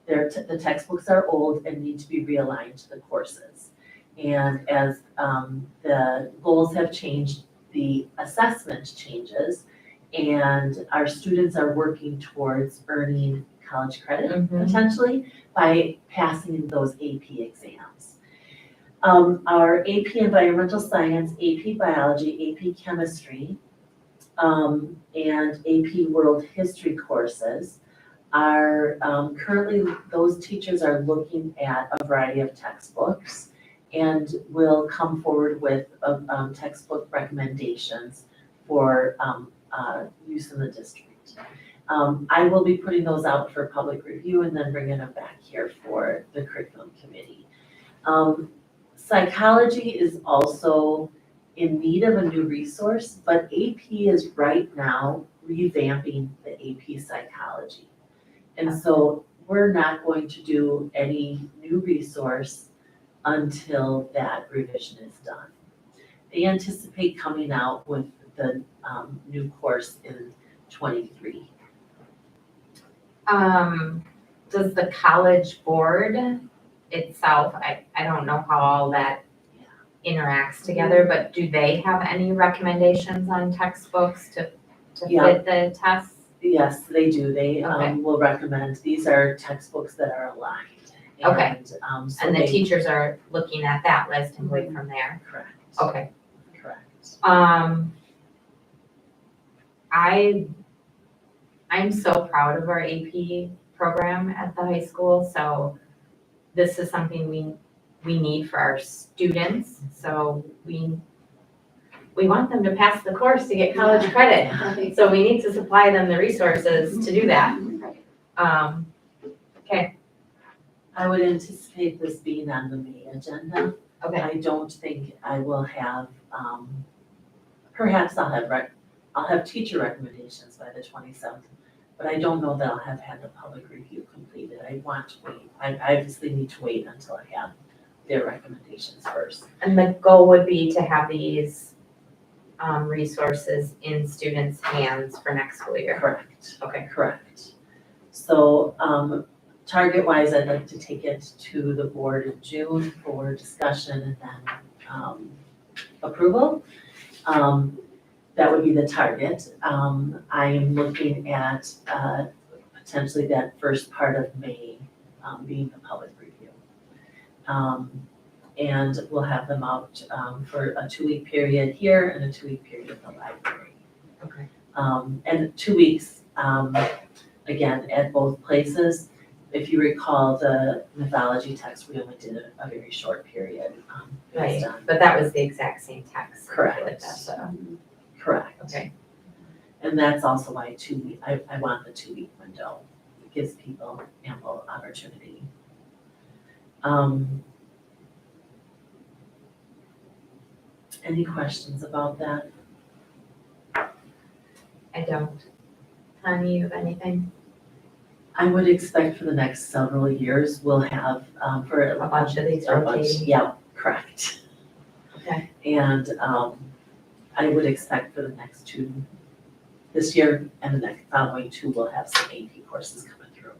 the textbooks are old and need to be realigned to the courses. And as the goals have changed, the assessment changes, and our students are working towards earning college credit potentially by passing those AP exams. Our AP Environmental Science, AP Biology, AP Chemistry, and AP World History courses are currently, those teachers are looking at a variety of textbooks and will come forward with textbook recommendations for use in the district. I will be putting those out for public review and then bringing them back here for the curriculum committee. Psychology is also in need of a new resource, but AP is right now revamping the AP psychology. And so we're not going to do any new resource until that revision is done. They anticipate coming out with the new course in 23. Does the College Board itself, I don't know how all that interacts together, but do they have any recommendations on textbooks to Yeah. fit the tests? Yes, they do. They Okay. will recommend, these are textbooks that are aligned. Okay. And so And the they, teachers are looking at that list and going from there. correct, Okay. correct. I'm so proud of our AP program at the high school, so this is something we need for our students, so we want them to pass the course to get college credit, so we need to supply them the resources to do that. Okay, I would anticipate this being on the May agenda. okay, I don't think I will have, perhaps I'll have teacher recommendations by the 27th, but I don't know that I'll have had the public review completed. I want to wait. I obviously need to wait until I have their recommendations first. and the goal would be to have these resources in students' hands for next school year. Correct. Okay. Correct. So, target-wise, I'd like to take it to the board in June for discussion and then, approval. That would be the target. I am looking at, potentially that first part of May, being the public review. And we'll have them out, for a 2-week period here and a 2-week period at the library. Okay. And 2 weeks, again, at both places. If you recall the mythology text, we only did a very short period. Right, based on- but that was the exact same text. Correct. Like that, so, Correct. okay. And that's also why I want the 2-week window. It gives people ample opportunity. Any questions about that? I don't. Tanya, you have anything? I would expect for the next several years, we'll have, for A bunch of these a bunch, rotating? yeah, correct. Okay. And, I would expect for the next 2, this year and the next following 2, we'll have some AP courses coming through.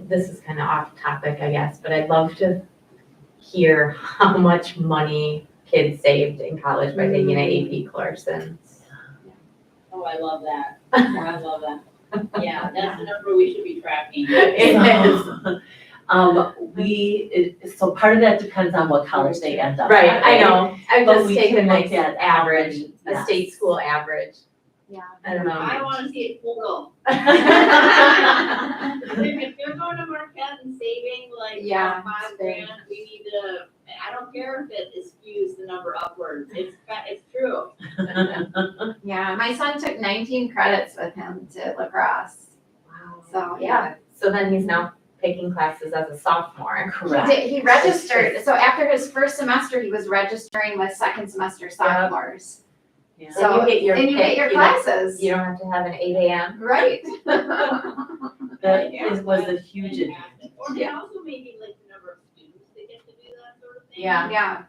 This is kind of off topic, I guess, but I'd love to hear how much money kids saved in college by taking an AP course and. Oh, I love that. I love that. Yeah, that's the number we should be tracking. So part of that depends on what college they end up at. Right, I know, I've But just we taken can a look nice at how average, many- a yes. state school average, Yeah. I don't know. I wanna see it full. If you're going to Marquette and saving like Yeah, $5,000, we need to, I don't care if it skews the number upwards, it's true. Yeah, my son took 19 credits with him to lacrosse. Wow. So, Yeah, so then he's now taking classes as a sophomore. Correct. He registered, so after his first semester, he was registering with second semester sophomores. Yeah. So you get your And you get pick, your you don't- classes. You don't have to have an 8 AM. Right. That Yeah, was a that's huge fantastic. Or Yeah. also maybe like the number of students that get to do that sort of thing. Yeah. Yeah.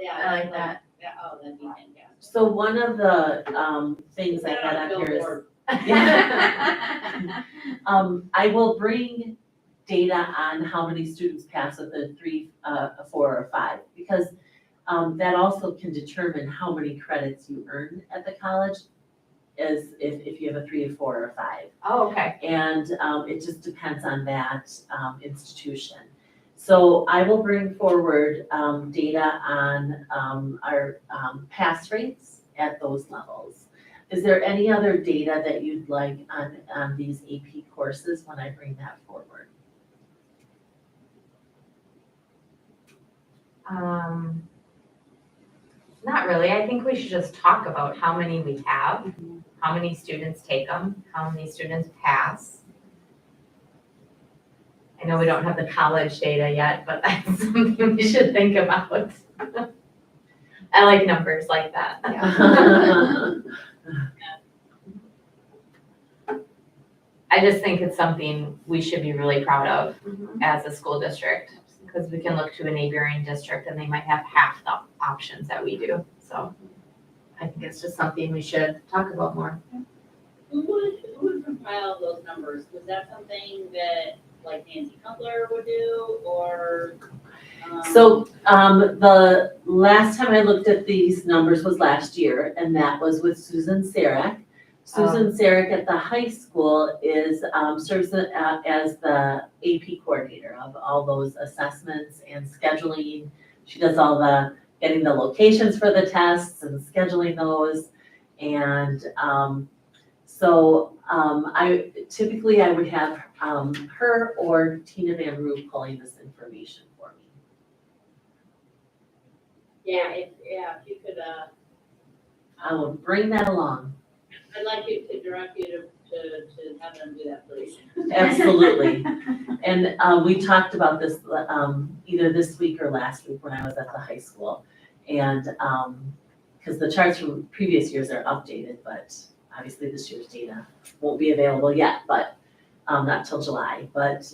Yeah. I like that. Yeah, oh, that'd be fantastic. So one of the, things I had on here is, I will bring data on how many students pass with a 3, a 4, or 5, because that also can determine how many credits you earn at the college, as if you have a 3, a 4, or a 5. Oh, okay. And it just depends on that institution. So I will bring forward data on our pass rates at those levels. Is there any other data that you'd like on these AP courses when I bring that forward? Not really, I think we should just talk about how many we have, how many students take them, how many students pass. I know we don't have the college data yet, but that's something we should think about. I like numbers like that. I just think it's something we should be really proud of as a school district, because we can look to a neighboring district and they might have half the options that we do, so. I think it's just something we should talk about more. Who would compile those numbers? Was that something that like Nancy Cutler would do, or? So, the last time I looked at these numbers was last year, and that was with Susan Sarek. Susan Sarek at the high school is, serves as the AP coordinator of all those assessments and scheduling. She does all the, getting the locations for the tests and scheduling those. And, I typically would have, her or Tina Van Roo pulling this information for me. Yeah, if you could, I will bring that along. I'd like you to direct you to have them do that, please. Absolutely. And we talked about this either this week or last week when I was at the high school. And because the charts from previous years are updated, but obviously this year's data won't be available yet, but not till July. But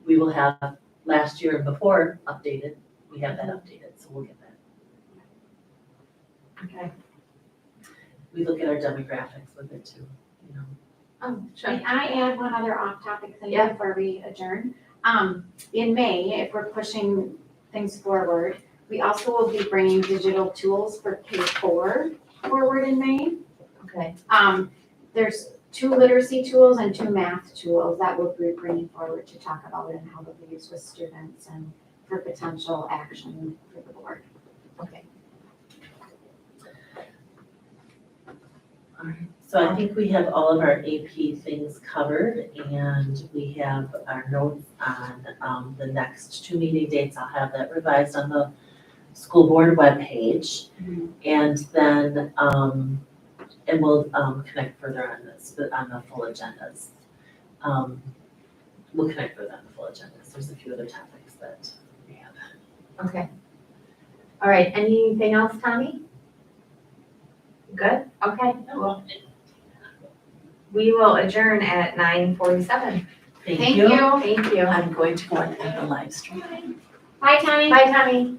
we will have last year and before updated. We have that updated, so we'll get that. Okay. We look at our demographics with it too, you know. Oh, sure. Can I add one other off-topic thing Yeah. before we adjourn? In May, if we're pushing things forward, we also will be bringing digital tools for K-4 forward in May. Okay. There's 2 literacy tools and 2 math tools that we'll be bringing forward to talk about it and how they'll be used with students and for potential action for the board. Okay. All right, so I think we have all of our AP things covered, and we have our notes on the next 2 meeting dates. I'll have that revised on the school board webpage. And then, and we'll connect further on this, but on the full agendas. We'll connect further on the full agendas. There's a few other topics that we have. Okay. All right, anything else, Tommy? Good? Okay, well, we will adjourn at 9:47. Thank you. Thank you. I'm going to go on the live stream. Bye, Tommy. Bye, Tommy.